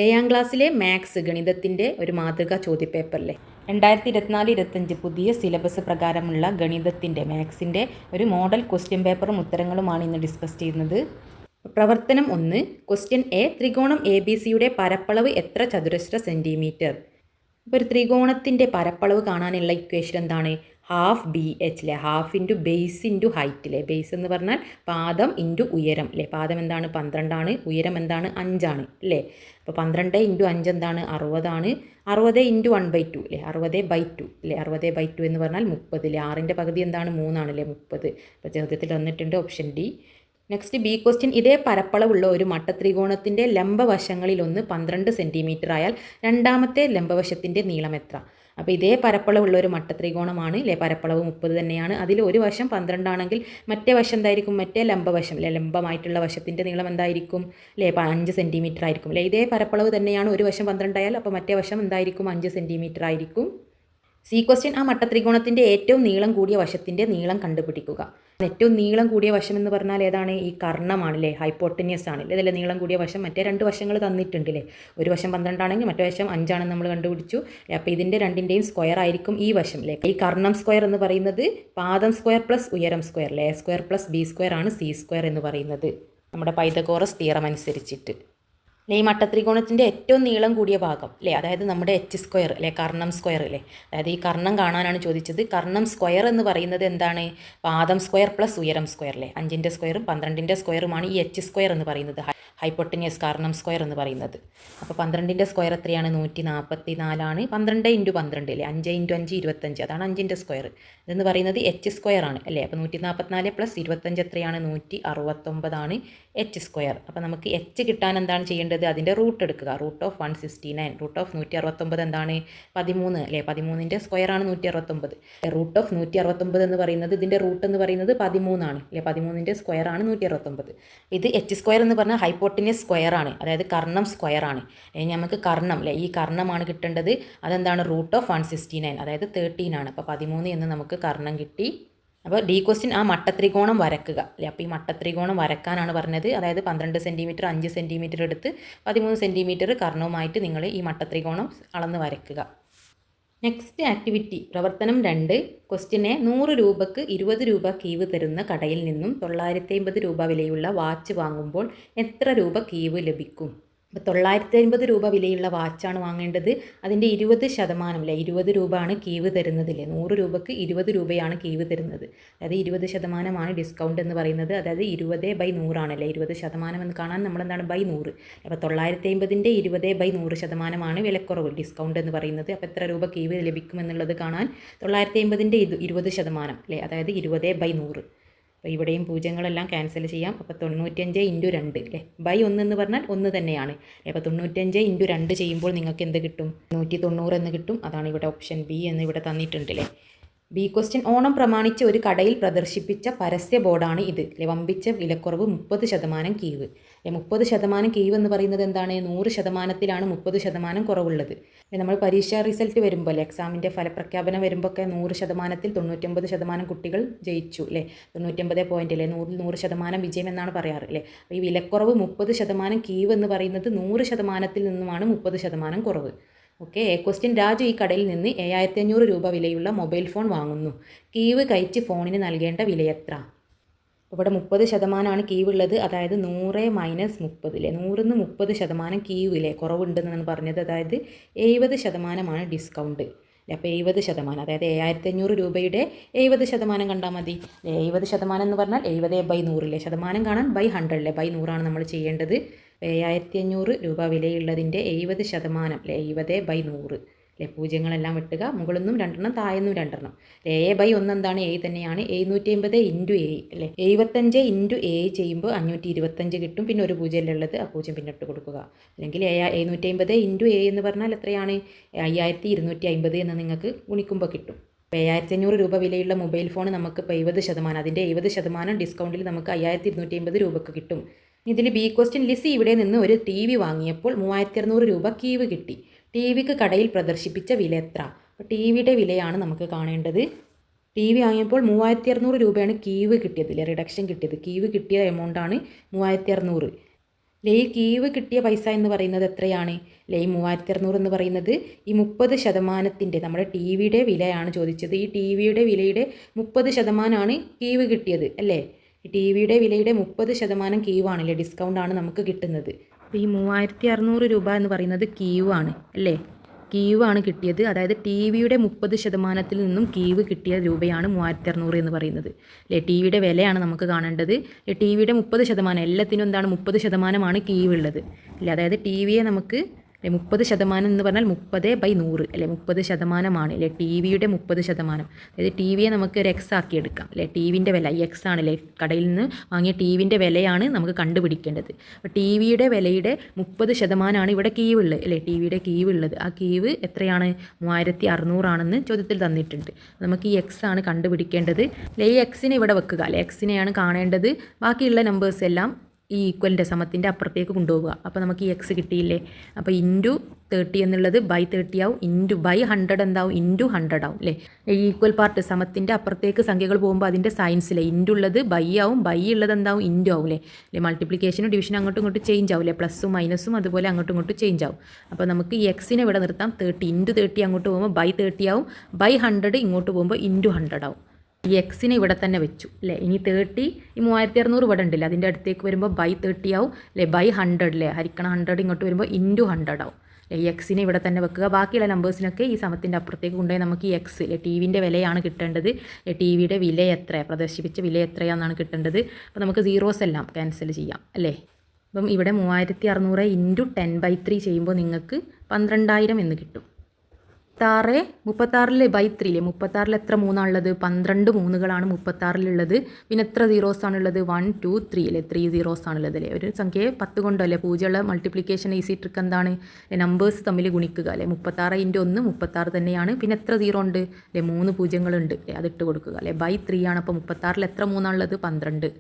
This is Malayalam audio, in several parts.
ഏഴാം ക്ലാസ്സിലെ മാത്സ് ഗണിതത്തിൻ്റെ ഒരു മാതൃകാ ചോദ്യപേപ്പറിലെ 2024-25 പുതിയ സിലബസ് പ്രകാരമുള്ള ഗണിതത്തിൻ്റെ മാത്സിൻ്റെ ഒരു മോഡൽ ക്വസ്റ്റ്യൻ പേപ്പറും ഉത്തരങ്ങളുമാണ് ഇന്ന് ഡിസ്കസ് ചെയ്യുന്നത്. പ്രവർത്തനം 1. Question A. ത്രികോണം എ ബി സിയുടെ പരപ്പളവ് എത്ര ചതുരശ്ര സെൻറ്റിമീറ്റർ? ഇപ്പോൾ ഒരു ത്രികോണത്തിൻ്റെ പരപ്പളവ് കാണാനുള്ള ഇക്വേഷൻ എന്താണ്? ഹാഫ് ബി എച്ച് അല്ലേ, half into base into height അല്ലേ. ബേസ് എന്ന് പറഞ്ഞാൽ പാദം ഇൻറ്റു ഉയരം അല്ലേ. പാദം എന്താണ്? 12 ഉയരം എന്താണ്? 5 അല്ലേ. അപ്പോൾ 12 ഇൻറ്റു 5 എന്താണ്? 60 60 ഇൻറ്റു 1/2 അല്ലേ, 60/2 അല്ലേ. 60/2 എന്ന് പറഞ്ഞാൽ 30 അല്ലേ. 6ൻ്റെ പകുതി എന്താണ്? 3 അല്ലേ, 30. അപ്പോൾ ചോദ്യത്തിൽ വന്നിട്ടുണ്ട് option D. Next B question. ഇതേ പരപ്പളവുള്ള ഒരു മട്ടത്രികോണത്തിൻ്റെ ലംബവശങ്ങളിലൊന്ന് 12 സെൻറ്റിമീറ്റർ ആയാൽ രണ്ടാമത്തെ ലംബവശത്തിൻ്റെ നീളം എത്ര? അപ്പോൾ ഇതേ പരപ്പളവുള്ള ഒരു മട്ടത്രികോണമാണ് അല്ലേ, പരപ്പളവ് 30 തന്നെയാണ്. അതിൽ ഒരു വശം 12 ആണെങ്കിൽ മറ്റേ വശം എന്തായിരിക്കും? മറ്റേ ലംബവശം അല്ലെ, ലംബമായിട്ടുള്ള വശത്തിൻ്റെ നീളം എന്തായിരിക്കും അല്ലേ, 5 സെൻറ്റിമീറ്റർ ആയിരിക്കും അല്ലേ. ഇതേ പരപ്പളവ് തന്നെയാണ്, ഒരു വശം 12 ആയാൽ അപ്പോൾ മറ്റേ വശം എന്തായിരിക്കും? 5 സെൻറ്റിമീറ്റർ ആയിരിക്കും. C question. ആ മട്ടത്രികോണത്തിൻ്റെ ഏറ്റവും നീളം കൂടിയ വശത്തിൻ്റെ നീളം കണ്ടുപിടിക്കുക. ഏറ്റവും നീളം കൂടിയ വശം എന്ന് പറഞ്ഞാൽ ഏതാണ്? ഈ കർണമാണല്ലേ, ഹൈപ്പോട്ടനിയസ് ആണ്. ഇതല്ലേ നീളം കൂടിയ വശം. മറ്റേ രണ്ട് വശങ്ങൾ തന്നിട്ടുണ്ട് അല്ലേ. ഒരു വശം 12 ആണെങ്കിൽ മറ്റേ വശം 5 നമ്മൾ കണ്ടുപിടിച്ചു. അപ്പോൾ ഇതിൻ്റെ രണ്ടിൻ്റെയും സ്ക്വയർ ആയിരിക്കും ഈ വശം അല്ലേ. ഈ കർണം സ്ക്വയർ എന്ന് പറയുന്നത് പാദം സ്ക്വയർ പ്ലസ് ഉയരം സ്ക്വയർ അല്ലേ. A square plus B square ആണ് സി സ്ക്വയർ എന്ന് പറയുന്നത്, നമ്മുടെ പൈതഗോറസ് തിയറം അനുസരിച്ചിട്ട്. അല്ലെ, ഈ മട്ടത്രികോണത്തിൻ്റെ ഏറ്റവും നീളം കൂടിയ ഭാഗം അല്ലേ, അതായത് നമ്മുടെ എച്ച് സ്ക്വയർ അല്ലെ, കർണം സ്ക്വയർ അല്ലേ. അതായത് ഈ കർണം കാണാനാണ് ചോദിച്ചത്. കർണം സ്ക്വയർ എന്ന് പറയുന്നത് എന്താണ്? പാദം സ്ക്വയർ പ്ലസ് ഉയരം സ്ക്വയർ അല്ലേ. 5ൻ്റെ സ്ക്വയറും 12ൻ്റെ സ്ക്വയറുമാണ് ഈ എച്ച് സ്ക്വയർ എന്ന് പറയുന്നത്, ഹൈപ്പോട്ടനിയസ് കർണം സ്ക്വയർ എന്ന് പറയുന്നത്. അപ്പോൾ 12ൻ്റെ സ്ക്വയർ എത്രയാണ്? 144 12 ഇൻറ്റു 12 അല്ലേ, 5 ഇൻറ്റു 5 25, അതാണ് 5ൻ്റെ സ്ക്വയർ. ഇതെന്ന് പറയുന്നത് എച്ച് സ്ക്വയർ ആണ് അല്ലേ. അപ്പോൾ 144 പ്ലസ് 25 എത്രയാണ്? 169 എച്ച് സ്ക്വയർ. അപ്പോൾ നമുക്ക് എച്ച് കിട്ടാൻ എന്താണ് ചെയ്യേണ്ടത്? അതിൻ്റെ റൂട്ട് എടുക്കുക. റൂട്ട് ഓഫ് 169, റൂട്ട് ഓഫ് 169 എന്താണ്? 13 അല്ലേ. 13ൻ്റെ സ്ക്വയർ ആണ് 169. റൂട്ട് ഓഫ് 169 എന്ന് പറയുന്നത്, ഇതിൻ്റെ റൂട്ട് എന്ന് പറയുന്നത് 13 ആണ് അല്ലേ. 13ൻ്റെ സ്ക്വയർ ആണ് 169. ഇത് എച്ച് സ്ക്വയർ എന്ന് പറഞ്ഞാൽ ഹൈപ്പോട്ടനിയസ് സ്ക്വയർ ആണ്, അതായത് കർണം സ്ക്വയർ ആണ്. നമുക്ക് കർണം അല്ലേ, ഈ കർണമാണ് കിട്ടേണ്ടത്. അതെന്താണ്? റൂട്ട് ഓഫ് 169, അതായത് 13 ആണ്. അപ്പോൾ 13 എന്ന് നമുക്ക് കർണം കിട്ടി. അപ്പോൾ ഡി ക്വസ്റ്റ്യൻ. ആ മട്ടത്രികോണം വരക്കുക അല്ലേ. അപ്പോൾ ഈ മട്ടത്രികോണം വരക്കാനാണ് പറഞ്ഞത്. അതായത് 12 സെൻറ്റിമീറ്റർ 5 സെൻറ്റിമീറ്റർ എടുത്ത് 13 സെൻറ്റിമീറ്റർ കർണവുമായിട്ട് നിങ്ങൾ ഈ മട്ടത്രികോണം അളന്ന് വരക്കുക. നെക്സ്റ്റ് ആക്ടിവിറ്റി പ്രവർത്തനം 2. ക്വസ്റ്റ്യനെ 100 രൂപക്ക് 20 രൂപ കീവ് തരുന്ന കടയിൽ നിന്നും 950 രൂപ വിലയുള്ള വാച്ച് വാങ്ങുമ്പോൾ എത്ര രൂപ കീവ് ലഭിക്കും? അപ്പോൾ 950 രൂപ വിലയുള്ള വാച്ചാണ് വാങ്ങേണ്ടത്. അതിൻ്റെ 20% അല്ലേ, 20 രൂപ ആണ് കീവ് തരുന്നതില്ലേ. 100 രൂപക്ക് 20 രൂപയാണ് കീവ് തരുന്നത്. അതായത് 20% ഡിസ്കൗണ്ട് എന്ന് പറയുന്നത്. അതായത് 20/100 ആണല്ലേ, 20% എന്ന് കാണാൻ നമ്മളെന്താണ്? /100. അപ്പോൾ 950ൻ്റെ 20/100% വിലക്കുറവ്, ഡിസ്കൗണ്ട് എന്ന് പറയുന്നത്. അപ്പോൾ എത്ര രൂപ കീവ് ലഭിക്കുമെന്നുള്ളത് കാണാൻ 950ൻ്റെ 20% അല്ലേ, അതായത് 20/100. അപ്പോൾ ഇവിടെയും പൂജ്യങ്ങളെല്ലാം ക്യാൻസൽ ചെയ്യാം. അപ്പോൾ 95 ഇൻറ്റു 2 അല്ലേ, /1 എന്ന് പറഞ്ഞാൽ 1 തന്നെയാണ്. അപ്പോൾ 95 ഇൻറ്റു 2 ചെയ്യുമ്പോൾ നിങ്ങൾക്ക് എന്ത് കിട്ടും? 190 എന്ന് കിട്ടും. അതാണ് ഇവിടെ ഓപ്ഷൻ ബി എന്ന് ഇവിടെ തന്നിട്ടുണ്ട് അല്ലേ. B question. ഓണം പ്രമാണിച്ച് ഒരു കടയിൽ പ്രദർശിപ്പിച്ച പരസ്യ ബോർഡാണ് ഇത് അല്ലെ. വമ്പിച്ച വിലക്കുറവ് 30% കീവ് അല്ലെ. 30% കീവ് എന്ന് പറയുന്നത് എന്താണ്? 100%ത്തിലാണ് 30% കുറവുള്ളത്. നമ്മൾ പരീക്ഷാ റിസൾട്ട് വരുമ്പോൾ എക്സാമിൻ്റെ ഫലപ്രഖ്യാപനം വരുമ്പോൾ ഒക്കെ 100%ത്തിൽ 99% കുട്ടികൾ ജയിച്ചു അല്ലേ. 99 പോയിൻ്റ് അല്ലേ, 100% വിജയം എന്നാണ് പറയാറ് അല്ലേ. അപ്പോൾ ഈ വിലക്കുറവ് 30% കീവ് എന്ന് പറയുന്നത് 100%ത്തിൽ നിന്നുമാണ് 30% കുറവ്. ഓക്കെ. ക്വസ്റ്റ്യൻ. രാജു ഈ കടയിൽ നിന്ന് 7500 രൂപ വിലയുള്ള മൊബൈൽ ഫോൺ വാങ്ങുന്നു. കീവ് കഴിച്ച് ഫോണിന് നൽകേണ്ട വില എത്ര? ഇവിടെ 30% കീവ് ഉള്ളത്. അതായത് 100 - 30 അല്ലേ, 100ന്ന് 30% കീവ് ഇല്ലേ, കുറവുണ്ടെന്നാണ് പറഞ്ഞത്. അതായത് 70% ഡിസ്കൗണ്ട്. അപ്പോൾ 70%, അതായത് 7500 രൂപയുടെ 70% കണ്ടാൽ മതി. 70% എന്ന് പറഞ്ഞാൽ 70/100 അല്ലേ, ശതമാനം കാണാൻ /100 അല്ലേ, /100 നമ്മൾ ചെയ്യേണ്ടത്. 7500 രൂപ വിലയുള്ളതിൻ്റെ 70% അല്ലേ, 70/100 അല്ലേ. പൂജ്യങ്ങളെല്ലാം വെട്ടുക. മുകളിൽ നിന്നും 2 താഴെന്നും 2. 1/1 എന്താണ്? A തന്നെയാണ്. 750 ഇൻറ്റു A അല്ലേ, 75 ഇൻറ്റു A ചെയ്യുമ്പോൾ 525 കിട്ടും. പിന്നെ ഒരു പൂജ്യം ഉള്ളത്, ആ പൂജ്യം പിന്നിട്ട് കൊടുക്കുക. അല്ലെങ്കിൽ 750 ഇൻറ്റു A എന്ന് പറഞ്ഞാൽ എത്രയാണ്? 5250 എന്ന് നിങ്ങൾക്ക് ഗുണിക്കുമ്പോൾ കിട്ടും. 7500 രൂപ വിലയുള്ള മൊബൈൽ ഫോൺ നമുക്ക് ഇപ്പോൾ 70%, അതിൻ്റെ 70% ഡിസ്കൗണ്ടിൽ നമുക്ക് 5250 രൂപക്ക് കിട്ടും. ഇതിൽ ബി ക്വസ്റ്റ്യൻ. ലിസി ഇവിടെ നിന്ന് ഒരു TV വാങ്ങിയപ്പോൾ 3600 രൂപ കീവ് കിട്ടി. TVക്ക് കടയിൽ പ്രദർശിപ്പിച്ച വില എത്ര? അപ്പോൾ TVയുടെ വിലയാണ് നമുക്ക് കാണേണ്ടത്. TV വാങ്ങിയപ്പോൾ 3600 രൂപയാണ് കീവ് കിട്ടിയതില്ലേ, റിഡക്ഷൻ കിട്ടിയത്. കീവ് കിട്ടിയ എമൗണ്ടാണ് 3600. ഈ കീവ് കിട്ടിയ പൈസ എന്ന് പറയുന്നത് എത്രയാണ്? ഈ 3600 എന്ന് പറയുന്നത് ഈ 30% നമ്മുടെ ടി വിയുടെ വിലയാണ് ചോദിച്ചത്. ഈ ടി വിയുടെ വിലയുടെ 30% കീവ് കിട്ടിയത് അല്ലേ? ഈ ടി വിയുടെ വിലയുടെ 30% കീവാണല്ലേ, ഡിസ്കൗണ്ടാണ് നമുക്ക് കിട്ടുന്നത്. അപ്പോൾ ഈ 3600 രൂപ എന്ന് പറയുന്നത് കീവാണ് അല്ലേ? കീവാണ് കിട്ടിയത്. അതായത് ടി വിയുടെ 30% നിന്നും കീവ് കിട്ടിയ രൂപയാണ് 3600 എന്ന് പറയുന്നത് അല്ലേ? ടി വിയുടെ വിലയാണ് നമുക്ക് കാണേണ്ടത്. ടി വിയുടെ 30%, എല്ലാത്തിനും എന്താണ് 30%മാണ് കീവ് ഉള്ളത് അല്ലേ? അതായത് ടി വിയെ നമുക്ക് 30% എന്ന് പറഞ്ഞാൽ 30/100 അല്ലേ? 30%മാണ് അല്ലേ ടി വിയുടെ 30%. അതായത് ടി വിയെ നമുക്ക് ഒരു എക്സ് ആക്കി എടുക്കാം അല്ലേ? ടി വിൻ്റെ വില ഈ എക്സ് ആണല്ലേ, കടയിൽ നിന്ന് വാങ്ങിയ ടി വിൻ്റെ വിലയാണ് നമുക്ക് കണ്ടുപിടിക്കേണ്ടത്. അപ്പോൾ ടി വിയുടെ വിലയുടെ 30%ആണ് ഇവിടെ കീവ് ഉള്ളത് അല്ലേ? ടി വിയുടെ കീവ് ഉള്ളത്. ആ കീവ് എത്രയാണ്? 3600 ആണെന്ന് ചോദ്യത്തിൽ തന്നിട്ടുണ്ട്. നമുക്ക് ഈ എക്സ് ആണ് കണ്ടുപിടിക്കേണ്ടത് അല്ലേ? ഈ എക്സിനെ ഇവിടെ വെക്കുക അല്ലേ? എക്സിനെയാണ് കാണേണ്ടത്. ബാക്കിയുള്ള നമ്പേഴ്സ് എല്ലാം ഈ ഈക്വലിൻ്റെ സമത്തിൻ്റെ അപ്പുറത്തേക്ക് കൊണ്ടുപോവുക. അപ്പോൾ നമുക്ക് ഈ എക്സ് കിട്ടിയില്ലേ? അപ്പോൾ ഇൻറ്റു 30 എന്നുള്ളത് ബൈ 30 ആവും, ഇൻറ്റു ബൈ 100 എന്താവും? ഇൻറ്റു 100 ആവും അല്ലേ? ഈ ഈക്വൽ പാർട്ട് സമത്തിൻ്റെ അപ്പുറത്തേക്ക് സംഖ്യകൾ പോകുമ്പോൾ അതിൻ്റെ സയൻസിലെ ഇൻറ്റു ഉള്ളത് ബൈ ആവും, ബൈ ഉള്ളത് എന്താവും? ഇൻറ്റു ആവും അല്ലേ? മൾട്ടിപ്ലിക്കേഷനും ഡിവിഷനും അങ്ങോട്ടും ഇങ്ങോട്ടും ചേഞ്ച് ആവും അല്ലേ? പ്ലസും മൈനസും അതുപോലെ അങ്ങോട്ടും ഇങ്ങോട്ടും ചേഞ്ച് ആവും. അപ്പോൾ നമുക്ക് ഈ എക്സിനെ ഇവിടെ നിർത്താം. 30 ഇൻറ്റു 30 അങ്ങോട്ട് പോകുമ്പോൾ ബൈ 30 ആവും, ബൈ 100 ഇങ്ങോട്ട് പോകുമ്പോൾ ഇൻറ്റു 100 ആവും. ഈ എക്സിനെ ഇവിടെ തന്നെ വെച്ചു അല്ലേ? ഇനി 30 ഈ 3600 ഇവിടെ ഉണ്ടല്ലേ, അതിൻ്റെ അടുത്തേക്ക് വരുമ്പോൾ ബൈ 30 ആവും അല്ലേ? ബൈ 100 അല്ലേ? ഹരിക്കണം 100 ഇങ്ങോട്ട് വരുമ്പോൾ ഇൻറ്റു 100 ആവും. ഈ എക്സിനെ ഇവിടെ തന്നെ വെക്കുക. ബാക്കിയുള്ള നമ്പേഴ്സിനൊക്കെ ഈ സമത്തിൻ്റെ അപ്പുറത്തേക്ക് കൊണ്ടുപോയി നമുക്ക് ഈ എക്സ് അല്ലേ ടി വിൻ്റെ വിലയാണ് കിട്ടേണ്ടത്. ടി വിയുടെ വില എത്ര, പ്രദർശിപ്പിച്ച വില എത്രയാണെന്നാണ് കിട്ടേണ്ടത്. അപ്പോൾ നമുക്ക് സീറോസ് എല്ലാം ക്യാൻസൽ ചെയ്യാം അല്ലേ? അപ്പം ഇവിടെ 3600 ഇൻറ്റു 10/3 ചെയ്യുമ്പോൾ നിങ്ങൾക്ക് 12000 എന്ന് കിട്ടും. 36 ബൈ 3 36 എത്ര മൂന്നാണുള്ളത്? 12 മൂന്നുകളാണ് 36 പിന്നെ എത്ര സീറോസ് ആണുള്ളത്? 1 2 3 അല്ലേ? 3 സീറോസ് ആണുള്ളത് അല്ലേ? ഒരു സംഖ്യയെ 10 കൊണ്ടല്ലേ? പൂജ്യമുള്ള മൾട്ടിപ്ലിക്കേഷൻ ഈസി ട്രിക്ക് എന്താണ്? നമ്പേഴ്സ് തമ്മിൽ ഗുണിക്കുക അല്ലേ? 36 ഇൻറ്റു 1 36 തന്നെയാണ്. പിന്നെ എത്ര സീറോ ഉണ്ട് അല്ലേ? 3 പൂജ്യങ്ങളുണ്ട് അല്ലേ? അതിട്ട് കൊടുക്കുക അല്ലേ? ബൈ 3 ആണ്. അപ്പോൾ 36 എത്ര മൂന്നാണുള്ളത്? 12.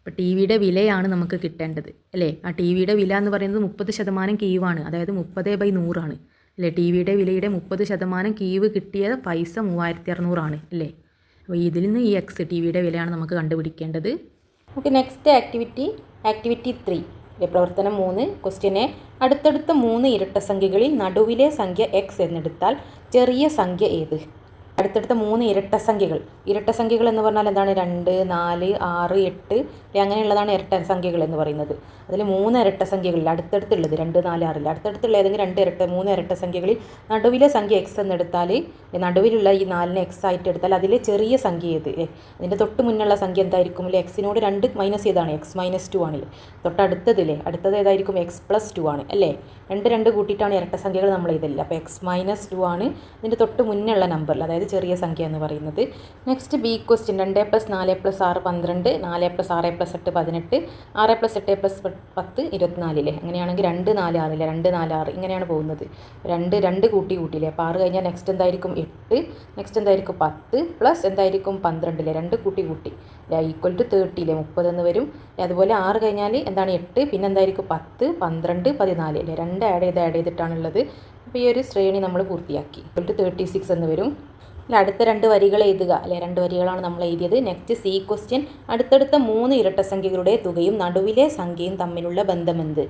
അപ്പോൾ ടി വിയുടെ വിലയാണ് നമുക്ക് കിട്ടേണ്ടത് അല്ലേ? ആ ടി വിയുടെ വില എന്ന് പറയുന്നത് 30% കീവാണ്. അതായത് 30/100 ആണ് അല്ലേ? ടി വിയുടെ വിലയുടെ 30% കീവ് കിട്ടിയ പൈസ 3600 ആണ് അല്ലേ? അപ്പോൾ ഇതിൽ നിന്ന് ഈ എക്സ് ടി വിയുടെ വിലയാണ് നമുക്ക് കണ്ടുപിടിക്കേണ്ടത്. നമുക്ക് നെക്സ്റ്റ് ആക്ടിവിറ്റി 3 പ്രവർത്തനം 3. ക്വസ്റ്റ്യനെ അടുത്തടുത്ത 3 ഇരട്ട സംഖ്യകളിൽ നടുവിലെ സംഖ്യ എക്സ് എന്നെടുത്താൽ ചെറിയ സംഖ്യ ഏത്? അടുത്തടുത്ത 3 ഇരട്ട സംഖ്യകൾ എന്ന് പറഞ്ഞാൽ എന്താണ്? 2 4 6 8 അങ്ങനെയുള്ളതാണ് ഇരട്ട സംഖ്യകൾ എന്ന് പറയുന്നത്. അതിൽ 3 ഇരട്ട സംഖ്യകളിൽ അടുത്തടുത്തുള്ളത് 2 4 6 അടുത്തടുത്തുള്ള ഏതെങ്കിലും 3 ഇരട്ട സംഖ്യകളിൽ നടുവിലെ സംഖ്യ എക്സ് എന്നെടുത്താൽ നടുവിലുള്ള ഈ 4നെ എക്സ് ആയിട്ട് എടുത്താൽ അതിലെ ചെറിയ സംഖ്യ ഏത്? അതിൻ്റെ തൊട്ട് മുന്നുള്ള സംഖ്യ എന്തായിരിക്കും? എക്സിനോട് 2 മൈനസ് ചെയ്താണ് എക്സ് -2 ആണല്ലേ? തൊട്ടടുത്തതില്ലേ അടുത്തത് ഏതായിരിക്കും? എക്സ് +2 ആണ് അല്ലേ? 2 കൂട്ടിയിട്ടാണ് ഇരട്ട സംഖ്യകൾ നമ്മൾ എഴുതില്ല. അപ്പോൾ എക്സ് -2 ആണ് ഇതിൻ്റെ തൊട്ട് മുന്നുള്ള നമ്പറിൽ, അതായത് ചെറിയ സംഖ്യ എന്ന് പറയുന്നത്. നെക്സ്റ്റ് ബി ക്വസ്റ്റ്യൻ 2 + 4 + 6 12 4 + 6 + 8 18 6 + 8 + 10 24 അങ്ങനെയാണെങ്കിൽ 2 4 6 2 4 6 ഇങ്ങനെയാണ് പോകുന്നത്. 2 കൂട്ടിയില്ലേ? അപ്പോൾ 6 കഴിഞ്ഞാൽ നെക്സ്റ്റ് എന്തായിരിക്കും? 8 നെക്സ്റ്റ് എന്തായിരിക്കും? 10 പ്ലസ് എന്തായിരിക്കും? 12 2 കൂട്ടി ഈക്വൽ ടു 30 30 എന്ന് വരും. അതുപോലെ 6 കഴിഞ്ഞാൽ എന്താണ്? 8 പിന്നെ എന്തായിരിക്കും? 10 12 14 2 ആഡ് ചെയ്തിട്ടാണുള്ളത്. അപ്പോൾ ഈ ഒരു ശ്രേണി നമ്മൾ പൂർത്തിയാക്കി. ഈക്വൽ ടു 36 എന്ന് വരും. അടുത്ത 2 വരികൾ എഴുതുക അല്ലേ? 2 വരികളാണ് നമ്മൾ എഴുതിയത്. നെക്സ്റ്റ് സി ക്വസ്റ്റ്യൻ അടുത്തടുത്ത 3 ഇരട്ട സംഖ്യകളുടെ തുകയും നടുവിലെ സംഖ്യയും തമ്മിലുള്ള ബന്ധമെന്ത്?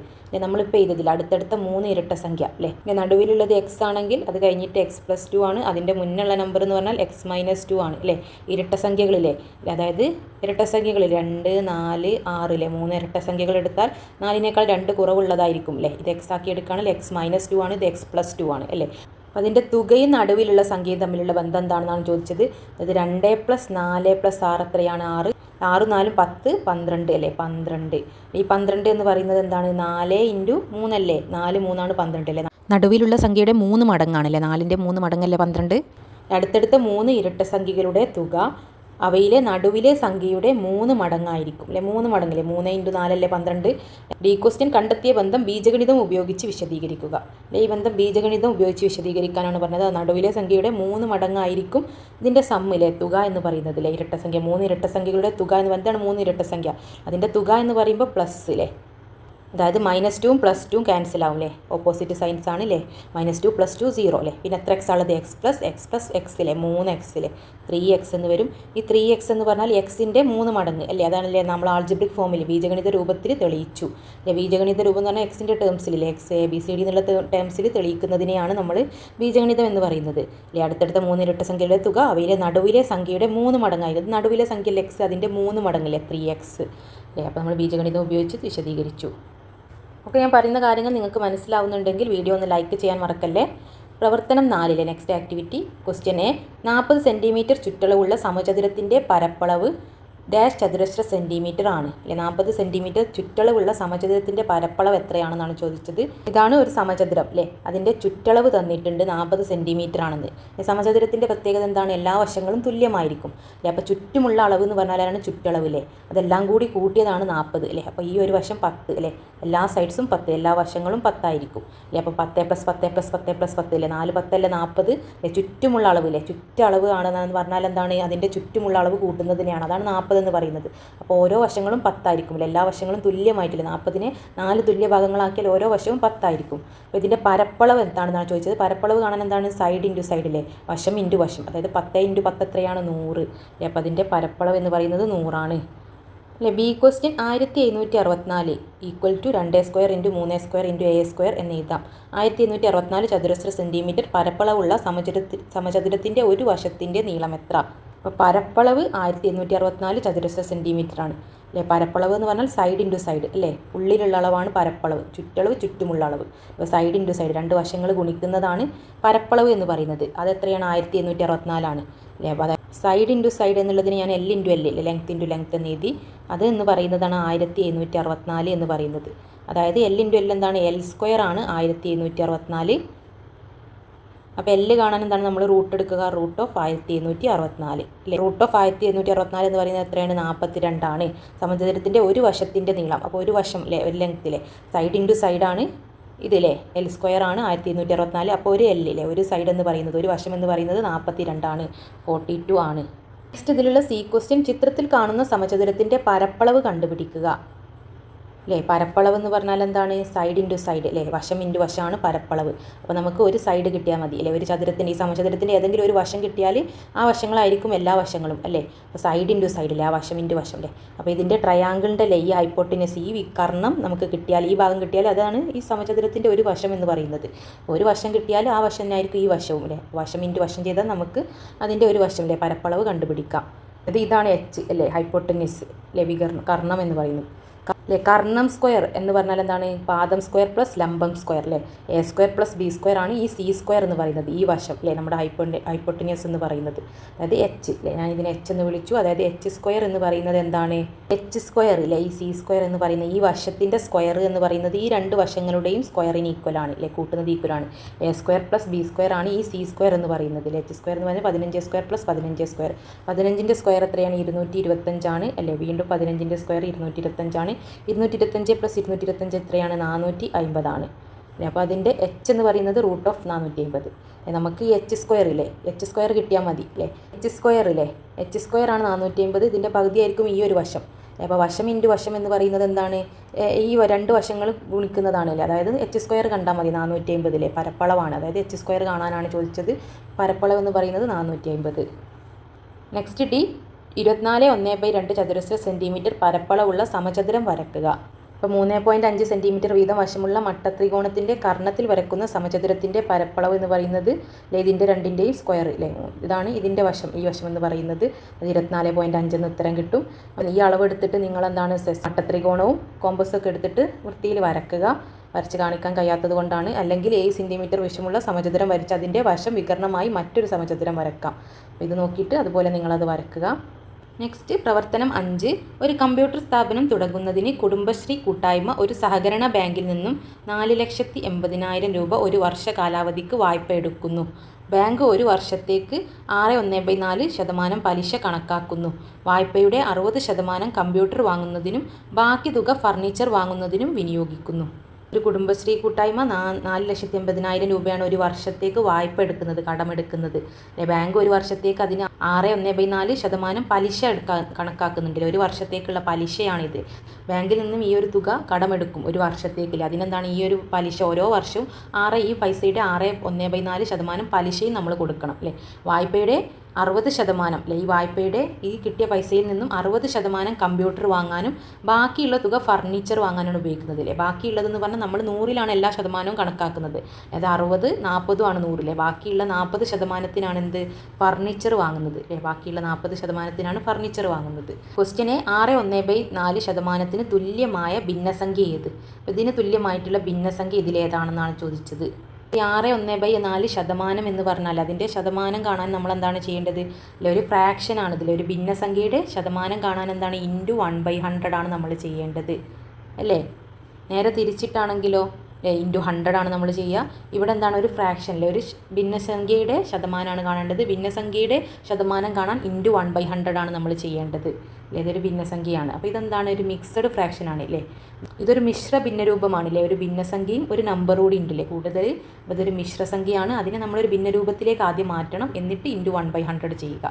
നമ്മളിപ്പോൾ എഴുതിയതില്ല അടുത്തടുത്ത 3 ഇരട്ട സംഖ്യ അല്ലേ? നടുവിലുള്ളത് എക്സ് ആണെങ്കിൽ അത് കഴിഞ്ഞിട്ട് എക്സ് +2 ആണ്. അതിൻ്റെ മുന്നുള്ള നമ്പർ എന്ന് പറഞ്ഞാൽ എക്സ് -2 ആണ് അല്ലേ? ഇരട്ട സംഖ്യകളില്ലേ? അതായത് ഇരട്ട സംഖ്യകളിൽ 2 4 6 3 ഇരട്ട സംഖ്യകൾ എടുത്താൽ 4നേക്കാൾ 2 കുറവുള്ളതായിരിക്കും അല്ലേ? ഇത് എക്സ് ആക്കി എടുക്കുകയാണെങ്കിൽ എക്സ് -2 ആണ്, ഇത് എക്സ് +2 ആണ് അല്ലേ? അതിൻ്റെ തുകയും നടുവിലുള്ള സംഖ്യയും തമ്മിലുള്ള ബന്ധം എന്താണെന്നാണ് ചോദിച്ചത്. അത് 2 + 4 + 6 എത്രയാണ്? 6 6 4 10 12 അല്ലേ? 12. ഈ 12 എന്ന് പറയുന്നത് എന്താണ്? 4 × 3 അല്ലേ? 4 3 ആണ് 12 അല്ലേ? നടുവിലുള്ള സംഖ്യയുടെ 3 മടങ്ങാണല്ലേ? 4ൻ്റെ 3 മടങ്ങല്ലേ 12? അടുത്തടുത്ത 3 ഇരട്ട സംഖ്യകളുടെ തുക അവയിലെ നടുവിലെ സംഖ്യയുടെ 3 മടങ്ങായിരിക്കും അല്ലേ? 3 മടങ്ങല്ലേ? 3 × 4 അല്ലേ 12. ഡി ക്വസ്റ്റ്യൻ കണ്ടെത്തിയ ബന്ധം ബീജഗണിതം ഉപയോഗിച്ച് വിശദീകരിക്കുക. ഈ ബന്ധം ബീജഗണിതം ഉപയോഗിച്ച് വിശദീകരിക്കാനാണ് പറഞ്ഞത്. നടുവിലെ സംഖ്യയുടെ 3 മടങ്ങായിരിക്കും ഇതിൻ്റെ സമ്മിലെ തുക എന്ന് പറയുന്നത് അല്ലേ? ഇരട്ട സംഖ്യ 3 ഇരട്ട സംഖ്യകളുടെ തുക എന്ന് എന്താണ്? 3 ഇരട്ട സംഖ്യ അതിൻ്റെ തുക എന്ന് പറയുമ്പോൾ പ്ലസ് അല്ലേ? അതായത് -2 +2 ക്യാൻസൽ ആവും അല്ലേ, ഓപ്പോസിറ്റ് സൈൻസ് ആണ് അല്ലേ. -2 +2 0 അല്ലേ. പിന്നെ എത്ര എക്സ് ഉള്ളത്? x + x അല്ലേ, 3x അല്ലേ, 3x എന്ന് വരും. ഈ 3x എന്ന് പറഞ്ഞാൽ എക്സിൻ്റെ 3 മടങ്ങ് അല്ലേ. അതാണല്ലേ നമ്മൾ ആൾജിബ്രിക് ഫോമിൽ ബീജഗണിത രൂപത്തിൽ തെളിയിച്ചു അല്ലേ. ബീജഗണിത രൂപം എന്ന് പറഞ്ഞാൽ എക്സിൻ്റെ ടേംസിൽ x a b c d എന്നുള്ള ടേംസിൽ തെളിയിക്കുന്നതിനെയാണ് നമ്മൾ ബീജഗണിതം എന്ന് പറയുന്നത് അല്ലേ. അടുത്തടുത്ത 3 ഇരട്ട സംഖ്യയുടെ തുക അവയിലെ നടുവിലെ സംഖ്യയുടെ 3 മടങ്ങായത്. നടുവിലെ സംഖ്യ എക്സ്, അതിൻ്റെ 3 മടങ്ങല്ലേ 3x അല്ലേ. അപ്പോൾ നമ്മൾ ബീജഗണിതം ഉപയോഗിച്ച് വിശദീകരിച്ചു. ഓക്കെ, ഞാൻ പറയുന്ന കാര്യങ്ങൾ നിങ്ങൾക്ക് മനസ്സിലാവുന്നുണ്ടെങ്കിൽ വീഡിയോ ഒന്ന് ലൈക്ക് ചെയ്യാൻ മറക്കല്ലേ. പ്രവർത്തനം 4 next activity. Question a, 40 centimetre ചുറ്റളവുള്ള സമചതുരത്തിൻ്റെ പരപ്പളവ് ഡാഷ് ചതുരശ്ര സെൻറ്റിമീറ്റർ ആണ് അല്ലെ. 40 സെൻറ്റിമീറ്റർ ചുറ്റളവുള്ള സമചതുരത്തിൻ്റെ പരപ്പളവ് എത്രയാണെന്നാണ് ചോദിച്ചത്. ഇതാണ് ഒരു സമചതുരം അല്ലേ. അതിൻ്റെ ചുറ്റളവ് തന്നിട്ടുണ്ട് 40 സെൻറ്റിമീറ്റർ ആണെന്ന്. സമചതുരത്തിൻ്റെ പ്രത്യേകത എന്താണ്? എല്ലാ വശങ്ങളും തുല്യമായിരിക്കും അല്ലേ. അപ്പോൾ ചുറ്റുമുള്ള അളവ് എന്ന് പറഞ്ഞാലാണ് ചുറ്റളവ് അല്ലേ. അതെല്ലാം കൂടി കൂട്ടിയതാണ് 40 അല്ലേ. അപ്പോൾ ഈ ഒരു വശം 10 അല്ലേ, എല്ലാ സൈഡ്സും 10, എല്ലാ വശങ്ങളും 10 ആയിരിക്കും അല്ലേ. അപ്പോൾ 10 + 10 + 10 + 10 അല്ലേ, 4 10 അല്ലേ 40 അല്ലേ. ചുറ്റുമുള്ള അളവ് അല്ലേ, ചുറ്റളവ് ആണെന്ന് പറഞ്ഞാൽ എന്താണ്? അതിൻ്റെ ചുറ്റുമുള്ള അളവ് കൂട്ടുന്നതിനെയാണ്, അതാണ് 40 എന്ന് പറയുന്നത്. അപ്പോൾ ഓരോ വശങ്ങളും 10 ആയിരിക്കും അല്ലേ. എല്ലാ വശങ്ങളും തുല്യമായിട്ടില്ല. 40നെ 4 തുല്യ ഭാഗങ്ങളാക്കിയാൽ ഓരോ വശവും 10 ആയിരിക്കും. അപ്പോൾ ഇതിൻ്റെ പരപ്പളവ് എന്താണെന്നാണ് ചോദിച്ചത്. പരപ്പളവ് കാണാൻ എന്താണ്? സൈഡ് ഇൻറ്റു സൈഡ് അല്ലേ, വശം ഇൻറ്റു വശം. അതായത് 10 × 10 എത്രയാണ്? 100 അല്ലേ. അപ്പോൾ അതിൻ്റെ പരപ്പളവ് എന്ന് പറയുന്നത് 100 ആണ് അല്ലേ. ബി ക്വസ്റ്റ്യൻ 1764 = 2² × 3² × a² എന്ന് എഴുതാം. 1764 ചതുരശ്ര സെൻറ്റിമീറ്റർ പരപ്പളവുള്ള സമചതുരത്തിൻ്റെ ഒരു വശത്തിൻ്റെ നീളം എത്ര? അപ്പോൾ പരപ്പളവ് 1764 ചതുരശ്ര സെൻറ്റിമീറ്റർ ആണ് അല്ലേ. പരപ്പളവ് എന്ന് പറഞ്ഞാൽ സൈഡ് ഇൻറ്റു സൈഡ് അല്ലേ, ഉള്ളിലുള്ള അളവാണ് പരപ്പളവ്, ചുറ്റളവ് ചുറ്റുമുള്ള അളവ്. അപ്പോൾ സൈഡ് ഇൻറ്റു സൈഡ്, രണ്ട് വശങ്ങൾ ഗുണിക്കുന്നതാണ് പരപ്പളവ് എന്ന് പറയുന്നത്. അതെത്രയാണ്? 1764 ആണ് അല്ലേ. അപ്പോൾ അതായത് സൈഡ് ഇൻറ്റു സൈഡ് എന്നുള്ളതിന് ഞാൻ L × L length into length എന്ന് എഴുതി. അത് എന്ന് പറയുന്നതാണ് 1764 എന്ന് പറയുന്നത്. അതായത് L × L എന്താണ്? L² ആണ് 1764. അപ്പോൾ L കാണാൻ എന്താണ്? നമ്മൾ റൂട്ട് എടുക്കുക, √1764 അല്ലേ. √1764 എന്ന് പറയുന്നത് എത്രയാണ്? 42 ആണ്. സമചതുരത്തിൻ്റെ ഒരു വശത്തിൻ്റെ നീളം. അപ്പോൾ ഒരു വശം അല്ലേ, ഒരു ലെങ്ത്തിലെ സൈഡ് ഇൻറ്റു സൈഡാണ് ഇതില്ലേ, L² ആണ് 1764. അപ്പോൾ ഒരു L അല്ലേ, ഒരു സൈഡ് എന്ന് പറയുന്നത്, ഒരു വശം എന്ന് പറയുന്നത് 42 ആണ്, 42 ആണ്. നെക്സ്റ്റ് ഇതിലുള്ള സി ക്വസ്റ്റ്യൻ, ചിത്രത്തിൽ കാണുന്ന സമചതുരത്തിൻ്റെ പരപ്പളവ് കണ്ടുപിടിക്കുക അല്ലേ. പരപ്പളവ് എന്ന് പറഞ്ഞാൽ എന്താണ്? സൈഡ് ഇൻറ്റു സൈഡ് അല്ലേ, വശം ഇൻറ്റു വശമാണ് പരപ്പളവ്. അപ്പോൾ നമുക്ക് ഒരു സൈഡ് കിട്ടിയാൽ മതി അല്ലേ. ഒരു ചതുരത്തിൻ്റെ, ഈ സമചതുരത്തിൻ്റെ ഏതെങ്കിലും ഒരു വശം കിട്ടിയാൽ ആ വശങ്ങളായിരിക്കും എല്ലാ വശങ്ങളും അല്ലേ. അപ്പോൾ സൈഡ് ഇൻറ്റു സൈഡ് അല്ലേ, ആ വശം ഇൻറ്റു വശം അല്ലേ. അപ്പോൾ ഇതിൻ്റെ ട്രയാങ്കിളിൻ്റെ അല്ലേ, ഈ ഹൈപ്പോട്ടിനസ്, ഈ കർണം നമുക്ക് കിട്ടിയാൽ, ഈ ഭാഗം കിട്ടിയാൽ അതാണ് ഈ സമചതുരത്തിൻ്റെ ഒരു വശം എന്ന് പറയുന്നത്. ഒരു വശം കിട്ടിയാൽ ആ വശം തന്നെയായിരിക്കും ഈ വശവും അല്ലേ. വശം ഇൻറ്റു വശം ചെയ്താൽ നമുക്ക് അതിൻ്റെ ഒരു വശം അല്ലേ പരപ്പളവ് കണ്ടുപിടിക്കാം. ഇതാണ് H അല്ലേ, ഹൈപ്പോട്ടിനസ് അല്ലേ, കർണം എന്ന് പറയുന്നത് അല്ലേ. കർണം സ്ക്വയർ എന്ന് പറഞ്ഞാൽ എന്താണ്? പാദം സ്ക്വയർ പ്ലസ് ലംബം സ്ക്വയർ അല്ലേ. A² + B² ആണ് ഈ C² എന്ന് പറയുന്നത്, ഈ വശം അല്ലേ, നമ്മുടെ ഹൈപ്പോട്ടിനസ് എന്ന് പറയുന്നത്. അതായത് H അല്ലേ, ഞാൻ ഇതിനെ H എന്ന് വിളിച്ചു. അതായത് H² എന്ന് പറയുന്നത് എന്താണ്? H² അല്ലേ, ഈ C² എന്ന് പറയുന്നത് ഈ വശത്തിൻ്റെ സ്ക്വയർ എന്ന് പറയുന്നത് ഈ രണ്ട് വശങ്ങളുടെയും സ്ക്വയറിന് ഈക്വൽ ആണ് അല്ലേ, കൂട്ടുന്നത് ഈക്വൽ ആണ്. A² + B² ആണ് ഈ C² എന്ന് പറയുന്നത്. H² എന്ന് പറഞ്ഞാൽ 15² + 15². 15ൻ്റെ സ്ക്വയർ എത്രയാണ്? 225 ആണ് അല്ലേ. വീണ്ടും 15ൻ്റെ സ്ക്വയർ 225 ആണ്. 225 + 225 എത്രയാണ്? 450 ആണ് അല്ലേ. അപ്പോൾ അതിൻ്റെ H എന്ന് പറയുന്നത് √450. നമുക്ക് ഈ H² ഇല്ലേ, H² കിട്ടിയാൽ മതി അല്ലേ. H² ഇല്ലേ, H² ആണ് 450. ഇതിൻ്റെ പകുതിയായിരിക്കും ഈ ഒരു വശം. അപ്പോൾ വശം ഇൻറ്റു വശം എന്ന് പറയുന്നത് എന്താണ്? ഈ രണ്ട് വശങ്ങൾ ഗുണിക്കുന്നതാണല്ലേ. അതായത് H² കണ്ടാൽ മതി, 450 അല്ലേ, പരപ്പളവാണ്. അതായത് H² കാണാനാണ് ചോദിച്ചത്. പരപ്പളവ് എന്ന് പറയുന്നത് 450. നെക്സ്റ്റ് D, 24 1/2 ചതുരശ്ര സെൻറ്റിമീറ്റർ പരപ്പളവുള്ള സമചതുരം വരയ്ക്കുക. അപ്പോൾ 3.5 സെൻറ്റിമീറ്റർ വീതം വശമുള്ള മട്ടത്രികോണത്തിൻ്റെ കർണത്തിൽ വരയ്ക്കുന്ന സമചതുരത്തിൻ്റെ പരപ്പളവ് എന്ന് പറയുന്നത് ഇതിൻ്റെ രണ്ടിൻ്റെയും സ്ക്വയർ അല്ലേ. ഇതാണ് ഇതിൻ്റെ വശം, ഈ വശം എന്ന് പറയുന്നത്. അത് 24.5 എന്ന് ഉത്തരം കിട്ടും. ഈ അളവ് എടുത്തിട്ട് നിങ്ങളെന്താണ് മട്ടത്രികോണവും കോമ്പസൊക്കെ എടുത്തിട്ട് വൃത്തിയിൽ വരയ്ക്കുക. വരച്ച് കാണിക്കാൻ കഴിയാത്തത് കൊണ്ടാണ്. അല്ലെങ്കിൽ 7 സെൻറ്റിമീറ്റർ വശമുള്ള സമചതുരം വരച്ച് അതിൻ്റെ വശം വികർണമായി മറ്റൊരു സമചതുരം വരക്കാം. അപ്പോൾ ഇത് നോക്കിയിട്ട് അതുപോലെ നിങ്ങളത് വരയ്ക്കുക. നെക്സ്റ്റ് പ്രവർത്തനം 5, ഒരു കമ്പ്യൂട്ടർ സ്ഥാപനം തുടങ്ങുന്നതിന് കുടുംബശ്രീ കൂട്ടായ്മ ഒരു സഹകരണ ബാങ്കിൽ നിന്നും 4,80,000 രൂപ ഒരു വർഷ കാലാവധിക്ക് വായ്പ എടുക്കുന്നു. ബാങ്ക് ഒരു വർഷത്തേക്ക് 6.14% പലിശ കണക്കാക്കുന്നു. വായ്പയുടെ 60% കമ്പ്യൂട്ടർ വാങ്ങുന്നതിനും ബാക്കി തുക ഫർണിച്ചർ വാങ്ങുന്നതിനും വിനിയോഗിക്കുന്നു. ഒരു കുടുംബശ്രീ കൂട്ടായ്മ 4,80,000 രൂപയാണ് ഒരു വർഷത്തേക്ക് വായ്പ എടുക്കുന്നത്, കടമെടുക്കുന്നത്. ബാങ്ക് ഒരു വർഷത്തേക്ക് അതിന് 6.14% പലിശ കണക്കാക്കുന്നുണ്ടല്ലോ. ഒരു വർഷത്തേക്കുള്ള പലിശയാണിത്. ബാങ്കിൽ നിന്നും ഈ ഒരു തുക കടമെടുക്കും ഒരു വർഷത്തേക്കില്ല. അതിനെന്താണ് ഈ ഒരു പലിശ ഓരോ വർഷവും ഈ പൈസയുടെ 6.14% പലിശയും നമ്മൾ കൊടുക്കണം അല്ലേ. വായ്പയുടെ 60% അല്ലെ, ഈ വായ്പയുടെ ഈ കിട്ടിയ പൈസയിൽ നിന്നും 60% കമ്പ്യൂട്ടർ വാങ്ങാനും ബാക്കിയുള്ള തുക ഫർണിച്ചർ വാങ്ങാനാണ് ഉപയോഗിക്കുന്നത് അല്ലേ. ബാക്കിയുള്ളതെന്ന് പറഞ്ഞാൽ നമ്മൾ 100-ലാണ് എല്ലാ ശതമാനവും കണക്കാക്കുന്നത്. അതായത് 60, 40 ആണ് 100 ബാക്കിയുള്ള 40%-നാണ് എന്ത് ഫർണിച്ചർ വാങ്ങുന്നത് അല്ലേ. ബാക്കിയുള്ള 40%-നാണ് ഫർണിച്ചർ വാങ്ങുന്നത്. ക്വസ്റ്റ്യനെ 6.14% തുല്യമായ ഭിന്നസംഖ്യ ഏത്? ഇതിന് തുല്യമായിട്ടുള്ള ഭിന്നസംഖ്യ ഇതിലേതാണെന്നാണ് ചോദിച്ചത്. ഈ 6.14% എന്ന് പറഞ്ഞാൽ അതിൻ്റെ ശതമാനം കാണാൻ നമ്മൾ എന്താണ് ചെയ്യേണ്ടത്? അല്ലെ, ഒരു ഫ്രാക്ഷനാണ് ഇതിൽ. ഒരു ഭിന്നസംഖ്യയുടെ ശതമാനം കാണാൻ എന്താണ് ഇൻറ്റു 1/100 ആണ് നമ്മൾ ചെയ്യേണ്ടത് അല്ലേ. നേരെ തിരിച്ചിട്ടാണെങ്കിലോ ഇൻറ്റു 100 ആണ് നമ്മൾ ചെയ്യുക. ഇവിടെ എന്താണ് ഒരു ഫ്രാക്ഷൻ അല്ലേ, ഒരു ഭിന്നസംഖ്യയുടെ ശതമാനമാണ് കാണേണ്ടത്. ഭിന്നസംഖ്യയുടെ ശതമാനം കാണാൻ ഇൻറ്റു 1/100 ആണ് നമ്മൾ ചെയ്യേണ്ടത്. ഇതൊരു ഭിന്നസംഖ്യയാണ്. അപ്പോൾ ഇതെന്താണ് ഒരു മിക്സഡ് ഫ്രാക്ഷൻ ആണ് അല്ലേ. ഇതൊരു മിശ്ര ഭിന്നരൂപമാണല്ലേ. ഒരു ഭിന്നസംഖ്യയും ഒരു നമ്പർ കൂടി ഉണ്ടല്ലേ കൂടുതൽ. ഇതൊരു മിശ്രസംഖ്യയാണ്. അതിനെ നമ്മളൊരു ഭിന്നരൂപത്തിലേക്ക് ആദ്യം മാറ്റണം, എന്നിട്ട് ഇൻറ്റു 1/100 ചെയ്യുക.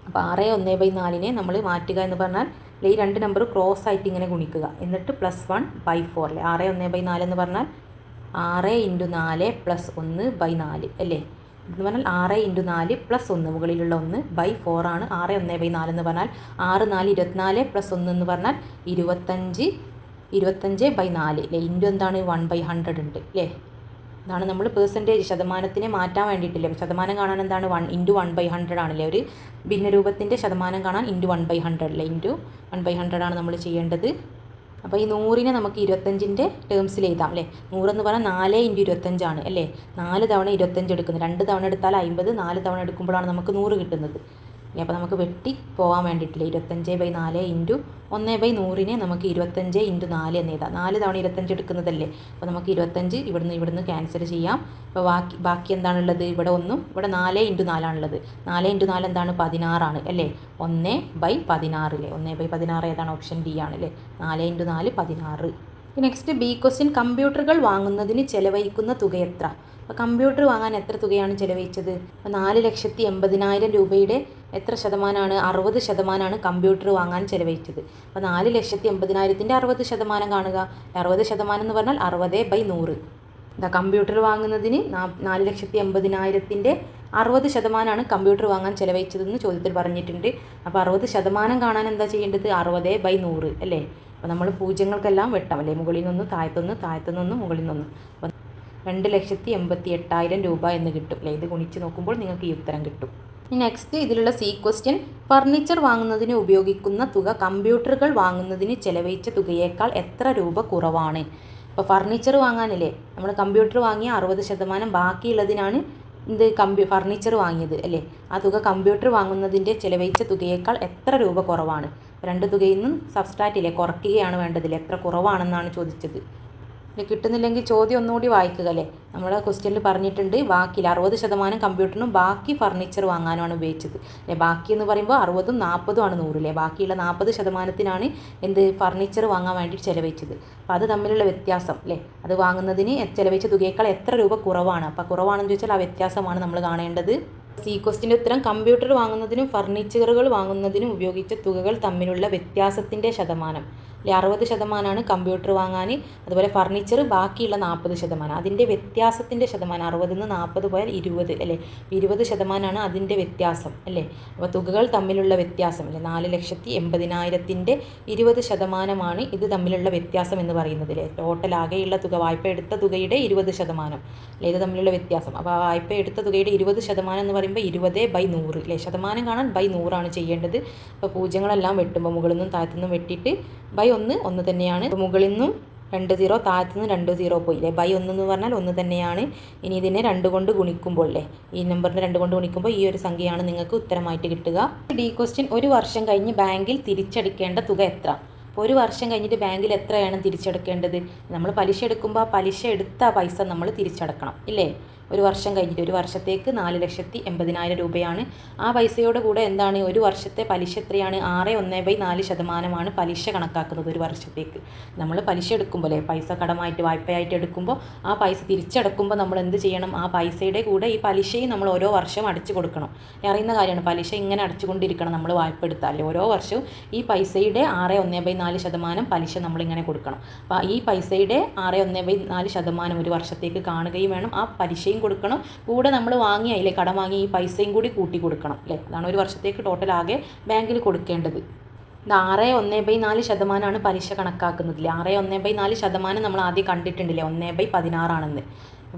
അപ്പോൾ 6.14 നമ്മൾ മാറ്റുക എന്ന് പറഞ്ഞാൽ ഈ രണ്ട് നമ്പർ ക്രോസ് ആയിട്ട് ഇങ്ങനെ ഗുണിക്കുക, എന്നിട്ട് +1/4 അല്ലേ. 6.14 എന്ന് പറഞ്ഞാൽ 6 × 4 + 1/4 അല്ലേ. എന്ന് പറഞ്ഞാൽ 6 × 4 + 1 മുകളിലുള്ള 1/4 ആണ് 6.14 എന്ന് പറഞ്ഞാൽ. 6 4 24 + 1 എന്ന് പറഞ്ഞാൽ 25/4 അല്ലേ. ഇൻറ്റു എന്താണ് 1/100 ഉണ്ട് അല്ലേ. ഇതാണ് നമ്മൾ പെർസെൻറ്റേജ് ശതമാനത്തിനെ മാറ്റാൻ വേണ്ടിയിട്ടില്ലേ. ശതമാനം കാണാൻ എന്താണ് ഇൻറ്റു 1/100 ആണല്ലേ. ഒരു ഭിന്നരൂപത്തിൻ്റെ ശതമാനം കാണാൻ ഇൻറ്റു 1/100 അല്ലേ. ഇൻറ്റു 1/100 ആണ് നമ്മൾ ചെയ്യേണ്ടത്. അപ്പോൾ ഈ 100-നെ നമുക്ക് 25-ൻ്റെ ടേംസിൽ എഴുതാം അല്ലേ. 100 എന്ന് പറഞ്ഞാൽ 4 × 25 ആണ് അല്ലേ. 4 തവണ 25 എടുക്കുന്നത്. 2 തവണ എടുത്താൽ 50, 4 തവണ എടുക്കുമ്പോഴാണ് നമുക്ക് 100 കിട്ടുന്നത്. അപ്പോൾ നമുക്ക് വെട്ടി പോകാൻ വേണ്ടിയിട്ടില്ല. 25/4 ഇൻറ്റു 1/100-നെ നമുക്ക് 25 × 4 എന്ന് എഴുതാം. 4 തവണ 25 എടുക്കുന്നതല്ലേ. അപ്പോൾ നമുക്ക് 25 ഇവിടുന്ന് ക്യാൻസൽ ചെയ്യാം. അപ്പോൾ ബാക്കി എന്താണുള്ളത്? ഇവിടെ 1, ഇവിടെ 4 × 4 ആണുള്ളത്. 4 × 4 എന്താണ് 16 ആണ് അല്ലേ. 1/16 അല്ലേ. 1/16 ഏതാണ്? ഓപ്ഷൻ ഡി ആണ് അല്ലേ. 4 × 4 16. നെക്സ്റ്റ് ബി ക്വസ്റ്റ്യൻ, കമ്പ്യൂട്ടറുകൾ വാങ്ങുന്നതിന് ചെലവഴിക്കുന്ന തുക എത്ര? അപ്പോൾ കമ്പ്യൂട്ടർ വാങ്ങാൻ എത്ര തുകയാണ് ചെലവഴിച്ചത്? അപ്പോൾ 4,80,000 രൂപയുടെ എത്ര ശതമാനമാണ്? 60% കമ്പ്യൂട്ടർ വാങ്ങാൻ ചെലവഴിച്ചത്. അപ്പോൾ 4,80,000-ൻ്റെ 60% കാണുക. 60% എന്ന് പറഞ്ഞാൽ 60/100. കമ്പ്യൂട്ടർ വാങ്ങുന്നതിന് 4,80,000-ൻ്റെ 60%-ആണ് കമ്പ്യൂട്ടർ വാങ്ങാൻ ചെലവഴിച്ചതെന്ന് ചോദ്യത്തിൽ പറഞ്ഞിട്ടുണ്ട്. അപ്പോൾ 60% കാണാൻ എന്താ ചെയ്യേണ്ടത്? 60/100 അല്ലേ. അപ്പോൾ നമ്മൾ പൂജ്യങ്ങൾക്കെല്ലാം വെട്ടാം അല്ലേ. മുകളിൽ നിന്ന് താഴത്തുനിന്ന് മുകളിൽ നിന്ന്. അപ്പോൾ 2,88,000 രൂപ എന്ന് കിട്ടും അല്ലേ. ഇത് ഗുണിച്ച് നോക്കുമ്പോൾ നിങ്ങൾക്ക് ഈ ഉത്തരം കിട്ടും. നെക്സ്റ്റ് ഇതിലുള്ള സി ക്വസ്റ്റ്യൻ, ഫർണിച്ചർ വാങ്ങുന്നതിന് ഉപയോഗിക്കുന്ന തുക കമ്പ്യൂട്ടറുകൾ വാങ്ങുന്നതിന് ചെലവഴിച്ച തുകയേക്കാൾ എത്ര രൂപ കുറവാണ്? അപ്പോൾ ഫർണിച്ചർ വാങ്ങാനല്ലേ നമ്മൾ കമ്പ്യൂട്ടർ വാങ്ങിയ 60%, ബാക്കിയുള്ളതിനാണ് ഫർണിച്ചർ വാങ്ങിയത് അല്ലേ. ആ തുക കമ്പ്യൂട്ടർ വാങ്ങുന്നതിൻ്റെ ചെലവഴിച്ച തുകയേക്കാൾ എത്ര രൂപ കുറവാണ്? രണ്ട് തുകയിൽ നിന്നും സബ്സ്ട്രാക്റ്റ് ഇല്ലേ, കുറയ്ക്കുകയാണ് വേണ്ടതില്ല. എത്ര കുറവാണെന്നാണ് ചോദിച്ചത്. കിട്ടുന്നില്ലെങ്കിൽ ചോദ്യം ഒന്നുകൂടി വായിക്കുക അല്ലേ. നമ്മൾ ക്വസ്റ്റ്യനിൽ പറഞ്ഞിട്ടുണ്ട് ബാക്കിയിൽ 60% കമ്പ്യൂട്ടറിനും ബാക്കി ഫർണിച്ചർ വാങ്ങാനുമാണ് ഉപയോഗിച്ചത് അല്ലേ. ബാക്കി എന്ന് പറയുമ്പോൾ 60ഉം 40ഉം ആണ് 100 അല്ലേ. ബാക്കിയുള്ള 40%-നാണ് ഫർണിച്ചർ വാങ്ങാൻ വേണ്ടി ചെലവഴിച്ചത്. അപ്പോൾ അത് തമ്മിലുള്ള വ്യത്യാസം അല്ലേ, അത് വാങ്ങുന്നതിന് ചെലവഴിച്ച തുകയേക്കാൾ എത്ര രൂപ കുറവാണ്. അപ്പോൾ കുറവാണെന്ന് ചോദിച്ചാൽ ആ വ്യത്യാസമാണ് നമ്മൾ കാണേണ്ടത്. സി ക്വസ്റ്റിൻ്റെ ഉത്തരം, കമ്പ്യൂട്ടർ വാങ്ങുന്നതിനും ഫർണിച്ചറുകൾ വാങ്ങുന്നതിനും ഉപയോഗിച്ച തുകകൾ തമ്മിലുള്ള വ്യത്യാസത്തിൻ്റെ ശതമാനം അല്ലെ. 60%-ആണ് കമ്പ്യൂട്ടർ വാങ്ങാൻ, അതുപോലെ ഫർണിച്ചർ ബാക്കിയുള്ള 40%. അതിൻ്റെ വ്യത്യാസത്തിൻ്റെ ശതമാനം 60-ൽ നിന്ന് 40 പോയാൽ 20 അല്ലേ. 20%-ആണ് അതിൻ്റെ വ്യത്യാസം അല്ലേ. അപ്പോൾ തുകകൾ തമ്മിലുള്ള വ്യത്യാസം അല്ലേ, 4,80,000-ൻ്റെ 20%-ആണ് ഇത് തമ്മിലുള്ള വ്യത്യാസം എന്ന് പറയുന്നത് അല്ലേ. ടോട്ടൽ ആകെയുള്ള തുക, വായ്പ എടുത്ത തുകയുടെ 20% അല്ലേ, ഇത് തമ്മിലുള്ള വ്യത്യാസം. അപ്പോൾ വായ്പ എടുത്ത തുകയുടെ 20% എന്ന് പറയുമ്പോൾ 20/100 അല്ലേ. ശതമാനം കാണാൻ /100 ആണ് ചെയ്യേണ്ടത്. അപ്പോൾ പൂജ്യങ്ങളെല്ലാം വെട്ടുമ്പോൾ മുകളിൽ നിന്നും താഴത്തുനിന്നും വെട്ടിയിട്ട് /1 തന്നെയാണ്. മുകളിൽ നിന്നും 2 0, താഴത്തുനിന്ന് 2 0 പോയി അല്ലേ. /1 എന്ന് പറഞ്ഞാൽ 1 തന്നെയാണ്. ഇനി ഇതിനെ 2 കൊണ്ട് ഗുണിക്കുമ്പോൾ അല്ലേ, ഈ നമ്പറിനെ 2 കൊണ്ട് ഗുണിക്കുമ്പോൾ ഈ ഒരു സംഖ്യയാണ് നിങ്ങൾക്ക് ഉത്തരമായിട്ട് കിട്ടുക. ഡി ക്വസ്റ്റ്യൻ, ഒരു വർഷം കഴിഞ്ഞ് ബാങ്കിൽ തിരിച്ചടയ്ക്കേണ്ട തുക എത്ര? അപ്പോൾ ഒരു വർഷം കഴിഞ്ഞിട്ട് ബാങ്കിൽ എത്രയാണ് തിരിച്ചടക്കേണ്ടത്? നമ്മൾ പലിശ എടുക്കുമ്പോൾ ആ പലിശ എടുത്ത പൈസ നമ്മൾ തിരിച്ചടക്കണം ഇല്ലേ. ഒരു വർഷം കഴിഞ്ഞിട്ട്, ഒരു വർഷത്തേക്ക് 4,80,000 രൂപയാണ്. ആ പൈസയോട് കൂടെ എന്താണ്, ഒരു വർഷത്തെ പലിശ എത്രയാണ്, 6.1/4% പലിശ കണക്കാക്കുന്നത് ഒരു വർഷത്തേക്ക്. നമ്മൾ പലിശ എടുക്കുമ്പോൾ പൈസ കടമായിട്ട് വായ്പയായിട്ട് എടുക്കുമ്പോൾ ആ പൈസ തിരിച്ചടക്കുമ്പോൾ നമ്മൾ എന്ത് ചെയ്യണം, ആ പൈസയുടെ കൂടെ ഈ പലിശയും നമ്മൾ ഓരോ വർഷം അടച്ചു കൊടുക്കണം. അറിയുന്ന കാര്യമാണ്, പലിശ ഇങ്ങനെ അടച്ചുകൊണ്ടിരിക്കണം നമ്മൾ വായ്പ എടുത്താൽ. ഓരോ വർഷവും ഈ പൈസയുടെ 6.1/4% പലിശ നമ്മളിങ്ങനെ കൊടുക്കണം. അപ്പോൾ ഈ പൈസയുടെ 6.1/4% ഒരു വർഷത്തേക്ക് കാണുകയും വേണം, ആ പലിശയും കൊടുക്കണം, കൂടെ നമ്മൾ വാങ്ങിയ കടം വാങ്ങി ഈ പൈസയും കൂടി കൂട്ടി കൊടുക്കണം അല്ലേ. അതാണ് ഒരു വർഷത്തേക്ക് ടോട്ടൽ ആകെ ബാങ്കിൽ കൊടുക്കേണ്ടത്. ഇത് 6.1/4% പലിശ കണക്കാക്കുന്നതിൽ 6.1/4% നമ്മൾ ആദ്യം കണ്ടിട്ടുണ്ടല്ലേ, 1/16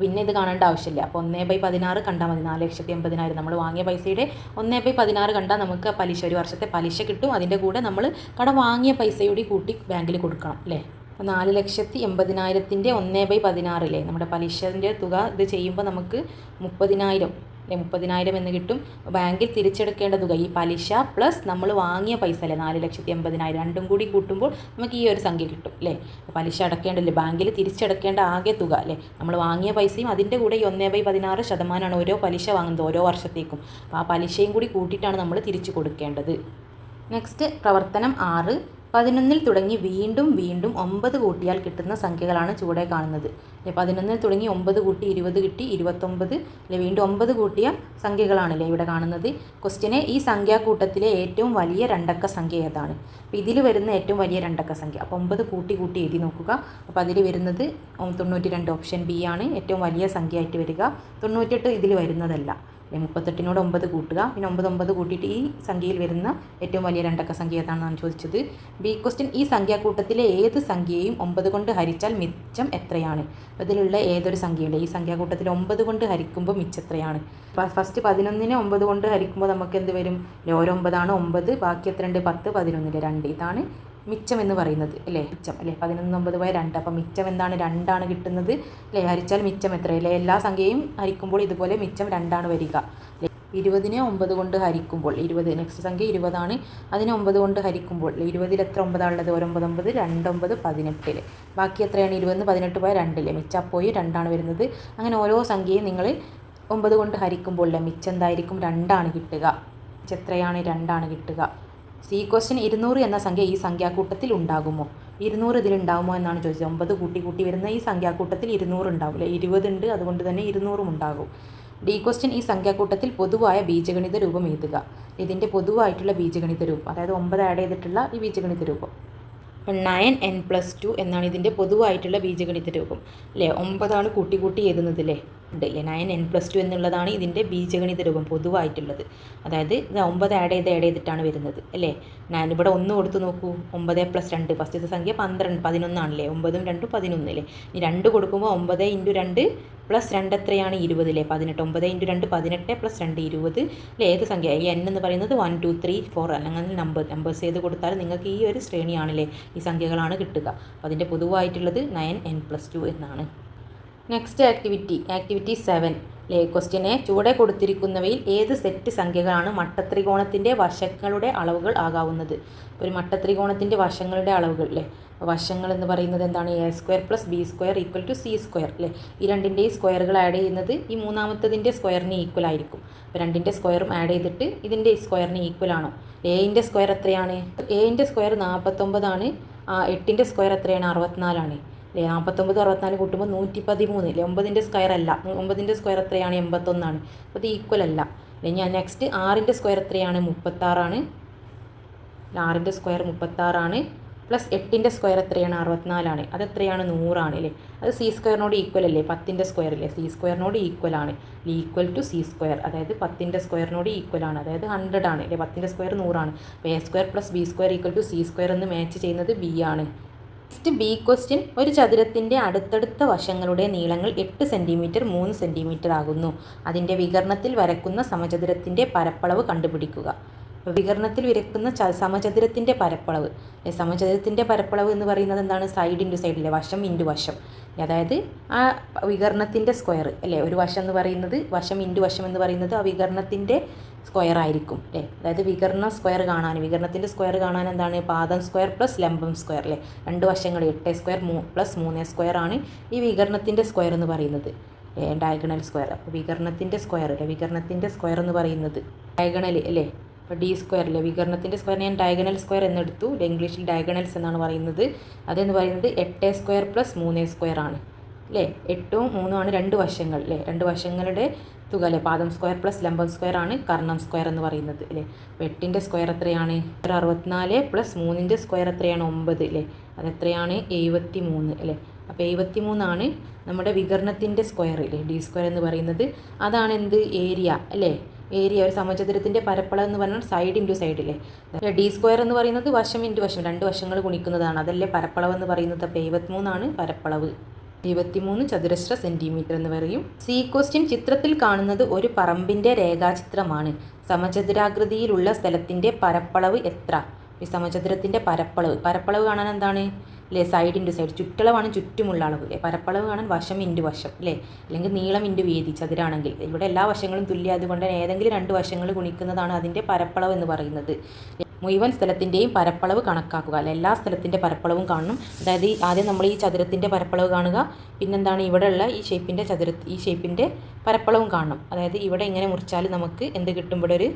പിന്നെ ഇത് കാണേണ്ട ആവശ്യമില്ല. അപ്പോൾ 1/16 കണ്ടാൽ മതി. 4,80,000 നമ്മൾ വാങ്ങിയ പൈസയുടെ 1/16 കണ്ടാൽ നമുക്ക് പലിശ, ഒരു വർഷത്തെ പലിശ കിട്ടും. അതിൻ്റെ കൂടെ നമ്മൾ കടം വാങ്ങിയ പൈസയോടെ കൂട്ടി ബാങ്കിൽ കൊടുക്കണം അല്ലേ. അപ്പോൾ 4,80,000 1/16 അല്ലേ നമ്മുടെ പലിശൻ്റെ തുക. ഇത് ചെയ്യുമ്പോൾ നമുക്ക് 30,000 അല്ലേ, 30,000 എന്ന് കിട്ടും. ബാങ്കിൽ തിരിച്ചെടുക്കേണ്ട തുക ഈ പലിശ പ്ലസ് നമ്മൾ വാങ്ങിയ പൈസ അല്ലേ 4,80,000, രണ്ടും കൂടി കൂട്ടുമ്പോൾ നമുക്ക് ഈ ഒരു സംഖ്യ കിട്ടും അല്ലേ. പലിശ അടക്കേണ്ടല്ലേ, ബാങ്കിൽ തിരിച്ചടക്കേണ്ട ആകെ തുക അല്ലേ, നമ്മൾ വാങ്ങിയ പൈസയും അതിൻ്റെ കൂടെ ഈ 1/16% ഓരോ പലിശ വാങ്ങുന്നത് ഓരോ വർഷത്തേക്കും. അപ്പോൾ ആ പലിശയും കൂടി കൂട്ടിയിട്ടാണ് നമ്മൾ തിരിച്ചു കൊടുക്കേണ്ടത്. നെക്സ്റ്റ് പ്രവർത്തനം 6. 11 തുടങ്ങി വീണ്ടും 9 കൂട്ടിയാൽ കിട്ടുന്ന സംഖ്യകളാണ് ചുവടെ കാണുന്നത്. 11 തുടങ്ങി 9 കൂട്ടി 20 കിട്ടി, 29 അല്ലെ, വീണ്ടും 9 കൂട്ടിയ സംഖ്യകളാണല്ലേ ഇവിടെ കാണുന്നത്. ക്വസ്റ്റ്യനെ ഈ സംഖ്യാക്കൂട്ടത്തിലെ ഏറ്റവും വലിയ രണ്ടക്ക സംഖ്യ ഏതാണ്? അപ്പോൾ ഇതിൽ വരുന്ന ഏറ്റവും വലിയ രണ്ടക്ക സംഖ്യ. അപ്പോൾ 9 കൂട്ടി എഴുതി നോക്കുക. അപ്പോൾ അതിൽ വരുന്നത് 92, ഓപ്ഷൻ ബി ആണ് ഏറ്റവും വലിയ സംഖ്യ ആയിട്ട് വരിക. 98 ഇതിൽ വരുന്നതല്ല. 38നോട് 9 കൂട്ടുക, പിന്നെ 9 കൂട്ടിയിട്ട് ഈ സംഖ്യയിൽ വരുന്ന ഏറ്റവും വലിയ രണ്ടക്ക സംഖ്യ ഏതാണെന്നാണ് ചോദിച്ചത്. ബി ക്വസ്റ്റ്യൻ, ഈ സംഖ്യാക്കൂട്ടത്തിലെ ഏത് സംഖ്യയും 9 കൊണ്ട് ഹരിച്ചാൽ മിച്ചം എത്രയാണ്? ഇതിലുള്ള ഏതൊരു സംഖ്യയില്ല, ഈ സംഖ്യാക്കൂട്ടത്തിൽ 9 കൊണ്ട് ഹരിക്കുമ്പോൾ മിച്ചം എത്രയാണ്? ഫസ്റ്റ് 11നെ 9 കൊണ്ട് ഹരിക്കുമ്പോൾ നമുക്ക് എന്ത് വരും? ഓരോ 9 9, ബാക്കി എത്രയുണ്ട്? 10, 11 2. ഇതാണ് മിച്ചം എന്ന് പറയുന്നത് അല്ലേ, മിച്ചം അല്ലേ. 11 9 2. അപ്പം മിച്ചം എന്താണ്? 2 കിട്ടുന്നത് അല്ലേ. ഹരിച്ചാൽ മിച്ചം എത്രയല്ലേ? എല്ലാ സംഖ്യയും ഹരിക്കുമ്പോൾ ഇതുപോലെ മിച്ചം 2 വരിക. 20നെ 9 കൊണ്ട് ഹരിക്കുമ്പോൾ 20, നെക്സ്റ്റ് സംഖ്യ 20 അതിനെ 9 കൊണ്ട് ഹരിക്കുമ്പോൾ 20ൽ എത്ര 9 ഉള്ളത്? 1 9 2 9 18. ബാക്കി എത്രയാണ്? 20 18 2 മിച്ചം പോയി 2 വരുന്നത്. അങ്ങനെ ഓരോ സംഖ്യയും നിങ്ങൾ 9 കൊണ്ട് ഹരിക്കുമ്പോൾ മിച്ചം എന്തായിരിക്കും? 2 കിട്ടുക. മിച്ചം എത്രയാണ്? 2 കിട്ടുക. സി ക്വസ്റ്റ്യൻ, 200 എന്ന സംഖ്യ ഈ സംഖ്യാക്കൂട്ടത്തിൽ ഉണ്ടാകുമോ? 200 ഇതിലുണ്ടാകുമോ എന്നാണ് ചോദിച്ചത്. 9 കൂട്ടി വരുന്ന ഈ സംഖ്യാക്കൂട്ടത്തിൽ 200 ഉണ്ടാവില്ല. 20 ഉണ്ട്, അതുകൊണ്ട് തന്നെ 200 ഉണ്ടാകും. ഡി ക്വസ്റ്റ്യൻ, ഈ സംഖ്യാക്കൂട്ടത്തിൽ പൊതുവായ ബീജഗണിത രൂപം എഴുതുക. ഇതിൻ്റെ പൊതുവായിട്ടുള്ള ബീജഗണിത രൂപം, അതായത് 9 ആഡ് ചെയ്തിട്ടുള്ള ഈ ബീജഗണിത രൂപം. 9n+2 എന്നാണ് ഇതിൻ്റെ പൊതുവായിട്ടുള്ള ബീജഗണിത രൂപം അല്ലേ. 9 കൂട്ടി എഴുതുന്നത് അല്ലേ, ഉണ്ട് അല്ലേ. 9n+2 എന്നുള്ളതാണ് ഇതിൻ്റെ ബീജഗണിത രൂപം പൊതുവായിട്ടുള്ളത്. അതായത് 9 ആഡ് ചെയ്തിട്ടാണ് വരുന്നത് അല്ലേ. ഞാനിവിടെ 1 കൊടുത്ത് നോക്കൂ. 9 + 2, ഫസ്റ്റത്തെ സംഖ്യ 11 ആണല്ലേ. 9ഉം 2ഉം 11 അല്ലേ. ഈ 2 കൊടുക്കുമ്പോൾ 9 × 2 + 2 എത്രയാണ്? 20 അല്ലേ. 18. 9 × 2 18 + 2 20 അല്ലേ. ഏത് സംഖ്യ? ഈ n എന്ന് പറയുന്നത് 1 2 3 4 അങ്ങനെ നമ്പേഴ്സ് ചെയ്ത് കൊടുത്താൽ നിങ്ങൾക്ക് ഈ ഒരു ശ്രേണിയാണല്ലേ, ഈ സംഖ്യകളാണ് കിട്ടുക. അപ്പോൾ അതിൻ്റെ പൊതുവായിട്ടുള്ളത് 9n+2 എന്നാണ്. നെക്സ്റ്റ് ആക്ടിവിറ്റി 7 അല്ലേ. ക്വസ്റ്റ്യനെ ചുവടെ കൊടുത്തിരിക്കുന്നവയിൽ ഏത് സെറ്റ് സംഖ്യകളാണ് മട്ടത്രികോണത്തിൻ്റെ വശങ്ങളുടെ അളവുകൾ ആകാവുന്നത്? ഒരു മട്ടത്രികോണത്തിൻ്റെ വശങ്ങളുടെ അളവുകൾ അല്ലേ. വശങ്ങൾ എന്ന് പറയുന്നത് എന്താണ്? a² + b² = c² അല്ലേ. ഈ രണ്ടിൻ്റെയും സ്ക്വയറുകൾ ആഡ് ചെയ്യുന്നത് ഈ മൂന്നാമത്തതിൻ്റെ സ്ക്വയറിന് ഈക്വൽ ആയിരിക്കും. അപ്പോൾ 2ൻ്റെ സ്ക്വയറും ആഡ് ചെയ്തിട്ട് ഇതിൻ്റെ സ്ക്വയറിന് ഈക്വൽ ആണോ? a-ൻ്റെ സ്ക്വയർ എത്രയാണ്? a-ൻ്റെ സ്ക്വയർ 49 ആണ്. 8ൻ്റെ സ്ക്വയർ എത്രയാണ്? 64 ആണ് അല്ലേ. 49 64 കൂട്ടുമ്പോൾ 113 അല്ലേ. 9ൻ്റെ സ്ക്വയർ അല്ല. 9ൻ്റെ സ്ക്വയർ എത്രയാണ്? 81 ആണ്. അപ്പോൾ ഇത് ഈക്വൽ അല്ല അല്ലേ. ഞാൻ നെക്സ്റ്റ് 6ൻ്റെ സ്ക്വയർ എത്രയാണ്? 36 ആണ്. 6ൻ്റെ സ്ക്വയർ 36 ആണ്. പ്ലസ് 8ൻ്റെ സ്ക്വയർ എത്രയാണ്? 64 ആണ്. അതെത്രയാണ്? 100 ആണ് അല്ലേ. അത് c² ഈക്വൽ അല്ലേ. 10ൻ്റെ സ്ക്വയർ അല്ലേ. c² ഈക്വൽ ആണ്. ഈക്വൽ ടു c², അതായത് 10ൻ്റെ സ്ക്വയറിനോട് ഈക്വൽ ആണ്, അതായത് 100 ആണ് അല്ലേ. 10ൻ്റെ സ്ക്വയർ 100 ആണ്. അപ്പോൾ a² + b² = c² എന്ന് മാച്ച് ചെയ്യുന്നത് ബി ആണ്. നെക്സ്റ്റ് ബി ക്വസ്റ്റ്യൻ, ഒരു ചതുരത്തിൻ്റെ അടുത്തടുത്ത വശങ്ങളുടെ നീളങ്ങൾ 8 സെൻറ്റിമീറ്റർ 3 സെൻറ്റിമീറ്റർ ആകുന്നു. അതിൻ്റെ വികരണത്തിൽ വരക്കുന്ന സമചതുരത്തിൻ്റെ പരപ്പളവ് കണ്ടുപിടിക്കുക. അപ്പോൾ വികരണത്തിൽ വരക്കുന്ന സമചതുരത്തിൻ്റെ പരപ്പളവ്, സമചതുരത്തിൻ്റെ പരപ്പളവ് എന്ന് പറയുന്നത് എന്താണ്? സൈഡ് ഇൻറ്റു സൈഡ് അല്ലേ, വശം ഇൻറ്റു വശം. അതായത് ആ വികരണത്തിൻ്റെ സ്ക്വയർ അല്ലേ. ഒരു വശം എന്ന് പറയുന്നത് വശം ഇൻറ്റു വശം എന്ന് പറയുന്നത് ആ വികരണത്തിൻ്റെ സ്ക്വയർ ആയിരിക്കും അല്ലേ. അതായത് വികരണ സ്ക്വയർ കാണാൻ, വികരണത്തിൻ്റെ സ്ക്വയർ കാണാൻ എന്താണ്? പാദം സ്ക്വയർ + ലംബം സ്ക്വയർ അല്ലേ. രണ്ട് വശങ്ങൾ 8² + 3² ആണ് ഈ വികരണത്തിൻ്റെ സ്ക്വയർ എന്ന് പറയുന്നത്. Diagonal square. അപ്പോൾ വികരണത്തിൻ്റെ സ്ക്വയർ അല്ലേ, വികരണത്തിൻ്റെ സ്ക്വയർ എന്ന് പറയുന്നത് ഡയഗണൽ അല്ലേ. അപ്പോൾ ഡി സ്ക്വയർ അല്ലേ, വികരണത്തിൻ്റെ സ്ക്വയർ ഞാൻ ഡയഗണൽ സ്ക്വയർ എന്നെടുത്തു. ഇംഗ്ലീഷിൽ ഡയഗണൽസ് എന്നാണ് പറയുന്നത്. അതെന്ന് പറയുന്നത് 8 സ്ക്വയർ പ്ലസ് 3 സ്ക്വയർ ആണ് അല്ലേ. 8ഉം 3ഉം ആണ് രണ്ട് വശങ്ങൾ അല്ലേ, രണ്ട് വശങ്ങളുടെ തുക അല്ലേ. പാദം സ്ക്വയർ പ്ലസ് ലംബം സ്ക്വയർ ആണ് കർണം സ്ക്വയർ എന്ന് പറയുന്നത് അല്ലേ. അപ്പോൾ 8ൻ്റെ സ്ക്വയർ എത്രയാണ്? 64 പ്ലസ് 3ൻ്റെ സ്ക്വയർ എത്രയാണ്? 9 അല്ലേ. അതെത്രയാണ്? 73 അല്ലേ. അപ്പോൾ 73 ആണ് നമ്മുടെ വികരണത്തിൻ്റെ സ്ക്വയർ അല്ലേ, ഡി സ്ക്വയർ എന്ന് പറയുന്നത്. അതാണ് എന്ത്? ഏരിയ അല്ലേ. ഏരിയ ഒരു സമചതുരത്തിൻ്റെ പരപ്പളവ് എന്ന് പറഞ്ഞാൽ സൈഡ് ഇൻറ്റു സൈഡ് അല്ലേ. ഡി സ്ക്വയർ എന്ന് പറയുന്നത് വശം ഇൻറ്റു വശം, രണ്ട് വശങ്ങൾ ഗുണിക്കുന്നതാണ്, അതല്ലേ പരപ്പളവ് എന്ന് പറയുന്നത്. അപ്പോൾ 73 ആണ് പരപ്പളവ്. 73 ചതുരശ്ര സെൻറ്റിമീറ്റർ എന്ന് പറയും. സി ക്വസ്റ്റ്യൻ ചിത്രത്തിൽ കാണുന്നത് ഒരു പറമ്പിൻ്റെ രേഖാചിത്രമാണ്. സമചതുരാകൃതിയിലുള്ള സ്ഥലത്തിൻ്റെ പരപ്പളവ് എത്ര? ഈ സമചതുരത്തിൻ്റെ പരപ്പളവ് കാണാൻ എന്താണ് അല്ലേ, സൈഡ് ഇൻറ്റു സൈഡ്. ചുറ്റളവാണ് ചുറ്റുമുള്ള അളവ് അല്ലേ. പരപ്പളവ് കാണാൻ വശം ഇൻറ്റു വശം അല്ലേ, അല്ലെങ്കിൽ നീളം ഇൻറ്റു വീതി ചതുരാണെങ്കിൽ. ഇവിടെ എല്ലാ വശങ്ങളും തുല്യം, അതുകൊണ്ട് ഏതെങ്കിലും രണ്ട് വശങ്ങൾ ഗുണിക്കുന്നതാണ് അതിൻ്റെ പരപ്പളവ് എന്ന് പറയുന്നത്. മുഴുവൻ സ്ഥലത്തിൻ്റെയും പരപ്പളവ് കണക്കാക്കുക അല്ലെ. എല്ലാ സ്ഥലത്തിൻ്റെ പരപ്പളവും കാണണം. അതായത് ആദ്യം നമ്മൾ ഈ ചതുരത്തിൻ്റെ പരപ്പളവ് കാണുക, പിന്നെന്താണ് ഇവിടെയുള്ള ഈ ഷേപ്പിൻ്റെ പരപ്പളവും കാണണം. അതായത് ഇവിടെ ഇങ്ങനെ മുറിച്ചാൽ നമുക്ക് എന്ത് കിട്ടും? ഇവിടെ ഒരു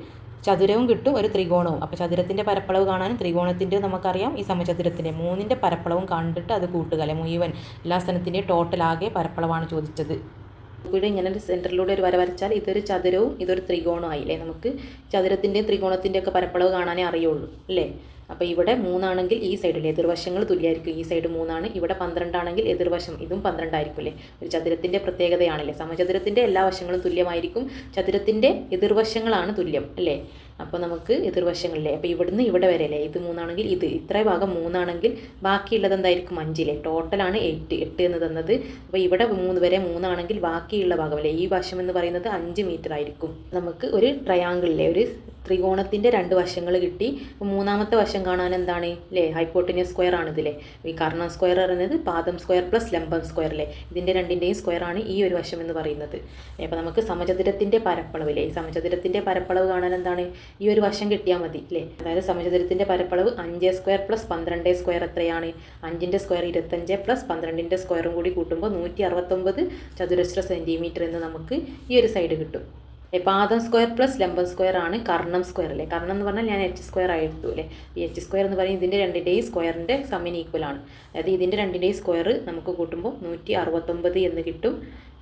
ചതുരവും കിട്ടും, ഒരു ത്രികോണവും. അപ്പോൾ ചതുരത്തിൻ്റെ പരപ്പളവ് കാണാനും ത്രികോണത്തിൻ്റെ നമുക്കറിയാം ഈ സമചതുരത്തിൻ്റെ 3ൻ്റെ പരപ്പളവും കണ്ടിട്ട് അത് കൂട്ടുക അല്ലെ. മുഴുവൻ എല്ലാ സ്ഥലത്തിൻ്റെയും ടോട്ടൽ ആകെ പരപ്പളവാണ് ചോദിച്ചത്. ഇവിടെ ഇങ്ങനെ ഒരു സെൻറ്ററിലൂടെ ഒരു വര വരച്ചാൽ ഇതൊരു ചതുരവും ഇതൊരു ത്രികോണവും ആയില്ലേ. നമുക്ക് ചതുരത്തിൻ്റെയും ത്രികോണത്തിൻ്റെ ഒക്കെ പരപ്പളവ് കാണാനേ അറിയുള്ളൂ അല്ലേ. അപ്പോൾ ഇവിടെ 3 ആണെങ്കിൽ ഈ സൈഡിൽ എതിർവശങ്ങൾ തുല്യമായിരിക്കും. ഈ സൈഡ് 3 ആണ്. ഇവിടെ 12 ആണെങ്കിൽ എതിർവശം ഇതും 12 ആയിരിക്കും അല്ലേ. ഒരു ചതുരത്തിൻ്റെ പ്രത്യേകതയാണല്ലേ. സമചതുരത്തിൻ്റെ എല്ലാ വശങ്ങളും തുല്യമായിരിക്കും, ചതുരത്തിൻ്റെ എതിർവശങ്ങളാണ് തുല്യം അല്ലേ. അപ്പോൾ നമുക്ക് എതിർവശങ്ങളില്ലേ. അപ്പോൾ ഇവിടുന്ന് ഇവിടെ വരെ അല്ലേ, ഇത് 3 ആണെങ്കിൽ ഇത് ഇത്ര ഭാഗം 3 ആണെങ്കിൽ ബാക്കിയുള്ളത് എന്തായിരിക്കും? 5 അല്ലേ. ടോട്ടലാണ് 8 എന്ന് തന്നത്. അപ്പോൾ ഇവിടെ 3 വരെ 3 ആണെങ്കിൽ ബാക്കിയുള്ള ഭാഗം അല്ലേ, ഈ വശം എന്ന് പറയുന്നത് 5 മീറ്റർ ആയിരിക്കും. നമുക്ക് ഒരു ട്രയാങ്കിളിലെ ഒരു ത്രികോണത്തിൻ്റെ രണ്ട് വശങ്ങൾ കിട്ടി. അപ്പോൾ മൂന്നാമത്തെ വശം കാണാൻ എന്താണ് അല്ലേ, ഹൈപ്പോട്ടിനിയസ് സ്ക്വയർ ആണ് ഇതില്ലേ. ഈ കർണം സ്ക്വയർ പറയുന്നത് പാദം സ്ക്വയർ പ്ലസ് ലംബം സ്ക്വയർ അല്ലേ. ഇതിൻ്റെ രണ്ടിൻ്റെയും സ്ക്വയർ ആണ് ഈ ഒരു വശം എന്ന് പറയുന്നത്. അപ്പോൾ നമുക്ക് സമചതുരത്തിൻ്റെ പരപ്പളവ് അല്ലേ, ഈ സമചതുരത്തിൻ്റെ പരപ്പളവ് കാണാൻ എന്താണ്? ഈ ഒരു വശം കിട്ടിയാൽ മതി അല്ലേ. അതായത് സമചതുരത്തിൻ്റെ പരപ്പളവ് 5 സ്ക്വയർ പ്ലസ് 12 സ്ക്വയർ എത്രയാണ്? 5ൻ്റെ സ്ക്വയർ 25 പ്ലസ് 12ൻ്റെ സ്ക്വയറും കൂടി കൂട്ടുമ്പോൾ 169 ചതുരശ്ര സെൻറ്റിമീറ്റർ എന്ന് നമുക്ക് ഈ ഒരു സൈഡ് കിട്ടും. പാദം സ്ക്വയർ പ്ലസ് ലംബം സ്ക്വയർ ആണ് കർണം സ്ക്വയർ അല്ലേ. കർണം എന്ന് പറഞ്ഞാൽ ഞാൻ H സ്ക്വയർ ആയിരുന്നു അല്ലേ. ഈ H സ്ക്വയർ എന്ന് പറയുന്നത് ഇതിൻ്റെ രണ്ടിൻ്റെയും സ്ക്വയറിൻ്റെ സമ്മിന് ഈക്വൽ ആണ്. അതായത് ഇതിൻ്റെ രണ്ടിൻ്റെയും സ്ക്വയർ നമുക്ക് കൂട്ടുമ്പോൾ 169 എന്ന് കിട്ടും.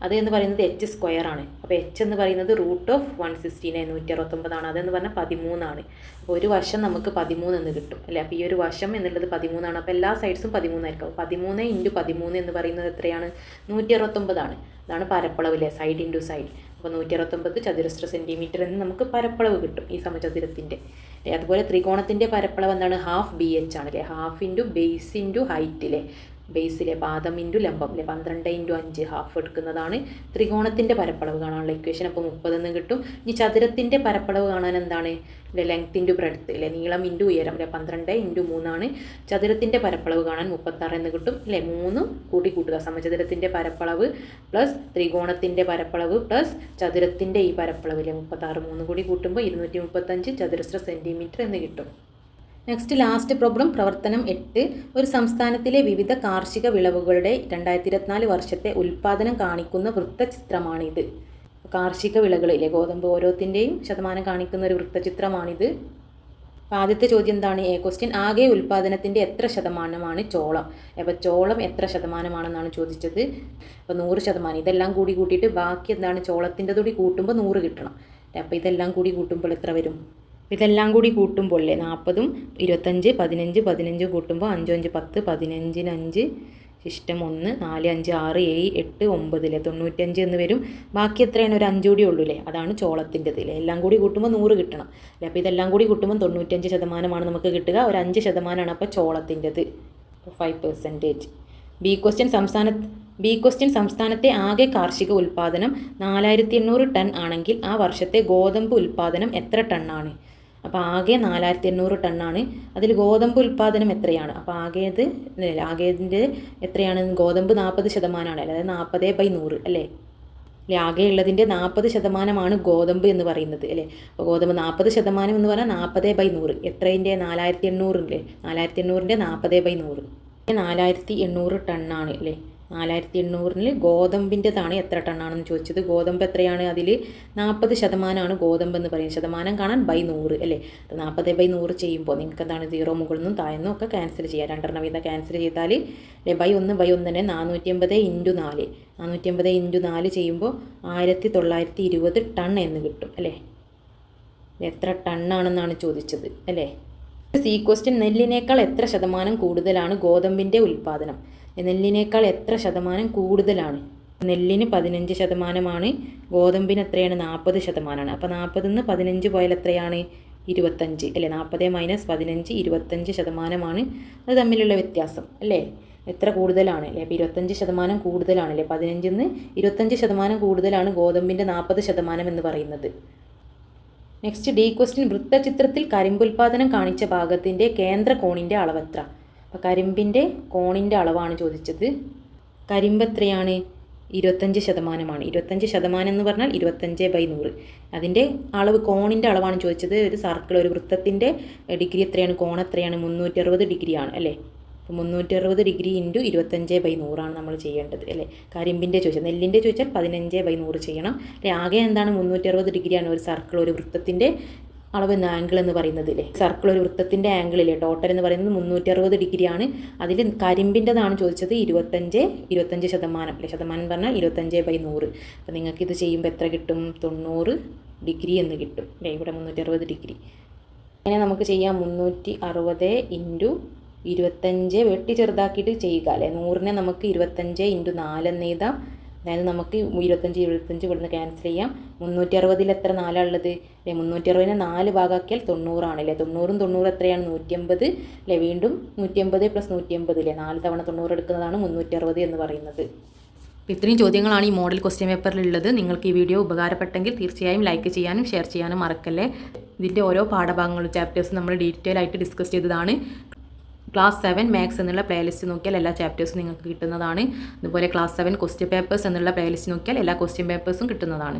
അത് എന്ന് പറയുന്നത് H സ്ക്വയർ ആണ്. അപ്പോൾ H എന്ന് പറയുന്നത് √116 169 ആണ്. അതെന്ന് പറഞ്ഞാൽ 13 ആണ്. അപ്പോൾ ഒരു വശം നമുക്ക് 13 എന്ന് കിട്ടും അല്ലേ. അപ്പോൾ ഈ ഒരു വശം എന്നുള്ളത് 13 ആണ്. അപ്പോൾ എല്ലാ സൈഡ്സും 13 ആയിരിക്കും. 13 × 13 എന്ന് പറയുന്നത് എത്രയാണ്? 169 ആണ്. അതാണ് പരപ്പളവില്ലേ, സൈഡ് ഇൻറ്റു സൈഡ്. അപ്പോൾ 169 ചതുരശ്ര സെൻറ്റിമീറ്റർ എന്ന് നമുക്ക് പരപ്പളവ് കിട്ടും ഈ സമചതുരത്തിൻ്റെ. അതുപോലെ ത്രികോണത്തിൻ്റെ പരപ്പളവ് എന്താണ്? ½ BH ആണ് അല്ലേ. ½ ഇൻറ്റു ബേസ് ഇൻറ്റു ഹൈറ്റ് അല്ലേ. ബേസിലെ പാദം ഇൻറ്റു ലംബം അല്ലേ. 12 × 5 ഹാഫ് എടുക്കുന്നതാണ് ത്രികോണത്തിൻ്റെ പരപ്പളവ് കാണാനുള്ള ഇക്വേഷൻ. അപ്പോൾ 30 എന്ന് കിട്ടും. ഇനി ചതുരത്തിൻ്റെ പരപ്പളവ് കാണാൻ എന്താണ്? ലെങ്ത് ഇൻറ്റു ബ്രെഡ്ത്ത് അല്ലേ, നീളം ഇൻറ്റു ഉയരം അല്ലേ. 12 × 3 ആണ്. ചതുരത്തിൻ്റെ പരപ്പളവ് കാണാൻ 36 എന്ന് കിട്ടും അല്ലേ. 3 കൂട്ടുക. സമചതുരത്തിൻ്റെ പരപ്പളവ് പ്ലസ് ത്രികോണത്തിൻ്റെ പരപ്പളവ് പ്ലസ് ചതുരത്തിൻ്റെ ഈ പരപ്പളവ് അല്ലേ 36, 3 കൂടി കൂട്ടുമ്പോൾ 235 ചതുരശ്ര സെൻറ്റിമീറ്റർ എന്ന് കിട്ടും. നെക്സ്റ്റ് ലാസ്റ്റ് പ്രോബ്ലം പ്രവർത്തനം 8. ഒരു സംസ്ഥാനത്തിലെ വിവിധ കാർഷിക വിളവുകളുടെ 2024 വർഷത്തെ ഉൽപ്പാദനം കാണിക്കുന്ന വൃത്തചിത്രമാണിത്. കാർഷിക വിളകളിലെ ഗോതമ്പ് ഓരോത്തിൻ്റെയും ശതമാനം കാണിക്കുന്ന ഒരു വൃത്തചിത്രമാണിത്. അപ്പോൾ ആദ്യത്തെ ചോദ്യം എന്താണ്? ക്വസ്റ്റ്യൻ ആകെ ഉൽപ്പാദനത്തിൻ്റെ എത്ര ശതമാനമാണ് ചോളം? അപ്പോൾ ചോളം എത്ര ശതമാനമാണെന്നാണ് ചോദിച്ചത്. അപ്പോൾ 100%. ഇതെല്ലാം കൂടി കൂട്ടിയിട്ട് ബാക്കി എന്താണ് ചോളത്തിൻ്റെ കൂടി കൂട്ടുമ്പോൾ 100 കിട്ടണം. അപ്പോൾ ഇതെല്ലാം കൂടി കൂട്ടുമ്പോൾ എത്ര വരും? ഇതെല്ലാം കൂടി കൂട്ടുമ്പോൾ അല്ലേ 40ഉം 25 15 15 കൂട്ടുമ്പോൾ 5 5 10 15 5 ശിഷ്ടം 1 4 5 6 7 8 9 അല്ലേ 95 എന്ന് വരും. ബാക്കി എത്രയാണ്? ഒരു 5 കൂടി ഉള്ളൂ അല്ലേ. അതാണ് ചോളത്തിൻ്റെത് അല്ലേ. എല്ലാം കൂടി കൂട്ടുമ്പോൾ 100 കിട്ടണം അല്ലേ. അപ്പോൾ ഇതെല്ലാം കൂടി കൂട്ടുമ്പോൾ 95% നമുക്ക് കിട്ടുക. ഒരു 5% അപ്പോൾ ചോളത്തിൻ്റെത് 5%. ബി ക്വസ്റ്റ്യൻ സംസ്ഥാനത്തെ ആകെ കാർഷിക ഉൽപ്പാദനം 4800 ടൺ ആണെങ്കിൽ ആ വർഷത്തെ ഗോതമ്പ് ഉൽപ്പാദനം എത്ര ടണ്ണാണ്? അപ്പോൾ ആകെ 4800 ടണ്ണാണ്. അതിൽ ഗോതമ്പ് ഉൽപ്പാദനം എത്രയാണ്? അപ്പോൾ ആകെതിൻ്റെ എത്രയാണ്? ഗോതമ്പ് 40% ആണ്. അതായത് 40/100 അല്ലേ. ആകെ ഉള്ളതിൻ്റെ 40% ഗോതമ്പ് എന്ന് പറയുന്നത് അല്ലേ. അപ്പോൾ ഗോതമ്പ് 40% എന്ന് പറഞ്ഞാൽ 40/100. എത്രയിൻ്റെ? 4800 അല്ലേ. 4800ൻ്റെ 40/100 4800 ടണ്ണാണ് അല്ലേ. 4800-ൽ ഗോതമ്പിൻ്റെതാണ് എത്ര ടണ്ണാണെന്ന് ചോദിച്ചത്. ഗോതമ്പ് എത്രയാണ്? അതിൽ 40% ഗോതമ്പ് എന്ന് പറയുന്നത്. ശതമാനം കാണാൻ /100 അല്ലേ. 40/100 ചെയ്യുമ്പോൾ നിങ്ങൾക്ക് എന്താണ് 0 മുകളിൽ നിന്നും താഴ്ന്നും ഒക്കെ ക്യാൻസൽ ചെയ്യുക. 2 വീതം ക്യാൻസൽ ചെയ്താൽ /1 തന്നെ 450 × 4. 450 × 4 ചെയ്യുമ്പോൾ 1920 ടൺ എന്ന് കിട്ടും അല്ലേ. എത്ര ടണ്ണാണെന്നാണ് ചോദിച്ചത് അല്ലേ. സി ക്വസ്റ്റ്യൻ, നെല്ലിനേക്കാൾ എത്ര ശതമാനം കൂടുതലാണ് ഗോതമ്പിൻ്റെ ഉൽപ്പാദനം? നെല്ലിനേക്കാൾ എത്ര ശതമാനം കൂടുതലാണ്? നെല്ലിന് 15%, ഗോതമ്പിന് എത്രയാണ്? 40%. അപ്പോൾ 40-ൽ നിന്ന് 15 പോയാൽ എത്രയാണ്? 25 അല്ലേ. 40 - 15 25% അത് തമ്മിലുള്ള വ്യത്യാസം അല്ലേ. എത്ര കൂടുതലാണ് അല്ലേ. അപ്പോൾ 25% കൂടുതലാണ് അല്ലേ. 15-ൽ നിന്ന് 25% കൂടുതലാണ് ഗോതമ്പിൻ്റെ 40% എന്ന് പറയുന്നത്. നെക്സ്റ്റ് ഡി ക്വസ്റ്റ്യൻ, വൃത്തചിത്രത്തിൽ കരിമ്പുൽപാദനം കാണിച്ച ഭാഗത്തിൻ്റെ കേന്ദ്ര കോണിൻ്റെ അളവെത്ര? അപ്പോൾ കരിമ്പിൻ്റെ കോണിൻ്റെ അളവാണ് ചോദിച്ചത്. കരിമ്പ് എത്രയാണ്? 25%. 25% എന്ന് പറഞ്ഞാൽ 25/100. അതിൻ്റെ അളവ്, കോണിൻ്റെ അളവാണ് ചോദിച്ചത്. ഒരു സർക്കിൾ, ഒരു വൃത്തത്തിൻ്റെ ഡിഗ്രി എത്രയാണ്? കോൺ എത്രയാണ്? 360 ഡിഗ്രിയാണ് അല്ലേ. അപ്പോൾ 360 ഡിഗ്രി × 25/100 നമ്മൾ ചെയ്യേണ്ടത് അല്ലേ. കരിമ്പിൻ്റെ ചോദിച്ചാൽ, നെല്ലിൻ്റെ ചോദിച്ചാൽ 15/100 ചെയ്യണം അല്ലേ. ആകെ എന്താണ്? 360 ഡിഗ്രിയാണ് ഒരു സർക്കിൾ, ഒരു വൃത്തത്തിൻ്റെ അളവ് എന്ന ആംഗിൾ എന്ന് പറയുന്നത് അല്ലേ. സർക്കിൾ ഒരു വൃത്തത്തിൻ്റെ ആംഗിൾ ഇല്ലേ, ടോട്ടൽ എന്ന് പറയുന്നത് 360 ഡിഗ്രിയാണ്. അതിൽ കരിമ്പിൻ്റെതാണ് ചോദിച്ചത് 25% അല്ലേ. ശതമാനം പറഞ്ഞാൽ 25/100. അപ്പോൾ നിങ്ങൾക്ക് ഇത് ചെയ്യുമ്പോൾ എത്ര കിട്ടും? 90 ഡിഗ്രി എന്ന് കിട്ടും അല്ലേ. ഇവിടെ 360 ഡിഗ്രി. അങ്ങനെ നമുക്ക് ചെയ്യാം. 360 × 25 വെട്ടി ചെറുതാക്കിയിട്ട് ചെയ്യുക അല്ലേ. 100-നെ നമുക്ക് 25 × 4 എന്ന് എഴുതാം. അതായത് നമുക്ക് 25 ഇവിടുന്ന് ക്യാൻസൽ ചെയ്യാം. 360-ൽ എത്ര 4 ഉള്ളത് അല്ലേ. 360-നെ 4 ഭാഗമാക്കിയാൽ 90 ആണല്ലേ. 90-ഉം 90 എത്രയാണ്? 180 അല്ലേ. വീണ്ടും 180 + 180 അല്ലേ. 4 തവണ 90 എടുക്കുന്നതാണ് 360 എന്ന് പറയുന്നത്. ഇത്രയും ചോദ്യങ്ങളാണ് ഈ മോഡൽ ക്വസ്റ്റ്യൻ പേപ്പറിലുള്ളത്. നിങ്ങൾക്ക് ഈ വീഡിയോ ഉപകാരപ്പെട്ടെങ്കിൽ തീർച്ചയായും ലൈക്ക് ചെയ്യാനും ഷെയർ ചെയ്യാനും മറക്കല്ലേ. ഇതിൻ്റെ ഓരോ പാഠഭാഗങ്ങളും ചാപ്റ്റേഴ്സ് നമ്മൾ ഡീറ്റെയിൽ ആയിട്ട് ഡിസ്കസ് ചെയ്തതാണ്. ക്ലാസ് 7 മാത്സ് എന്നുള്ള പ്ലേലിസ്റ്റ് നോക്കിയാൽ എല്ലാ ചാപ്റ്റേഴ്സും നിങ്ങൾക്ക് കിട്ടുന്നതാണ്. അതുപോലെ ക്ലാസ് 7 ക്വസ്റ്റ്യൻ പേപ്പേഴ്സ് എന്നുള്ള പ്ലേലിസ്റ്റ് നോക്കിയാൽ എല്ലാ ക്വസ്റ്റ്യൻ പേപ്പേഴ്സും കിട്ടുന്നതാണ്.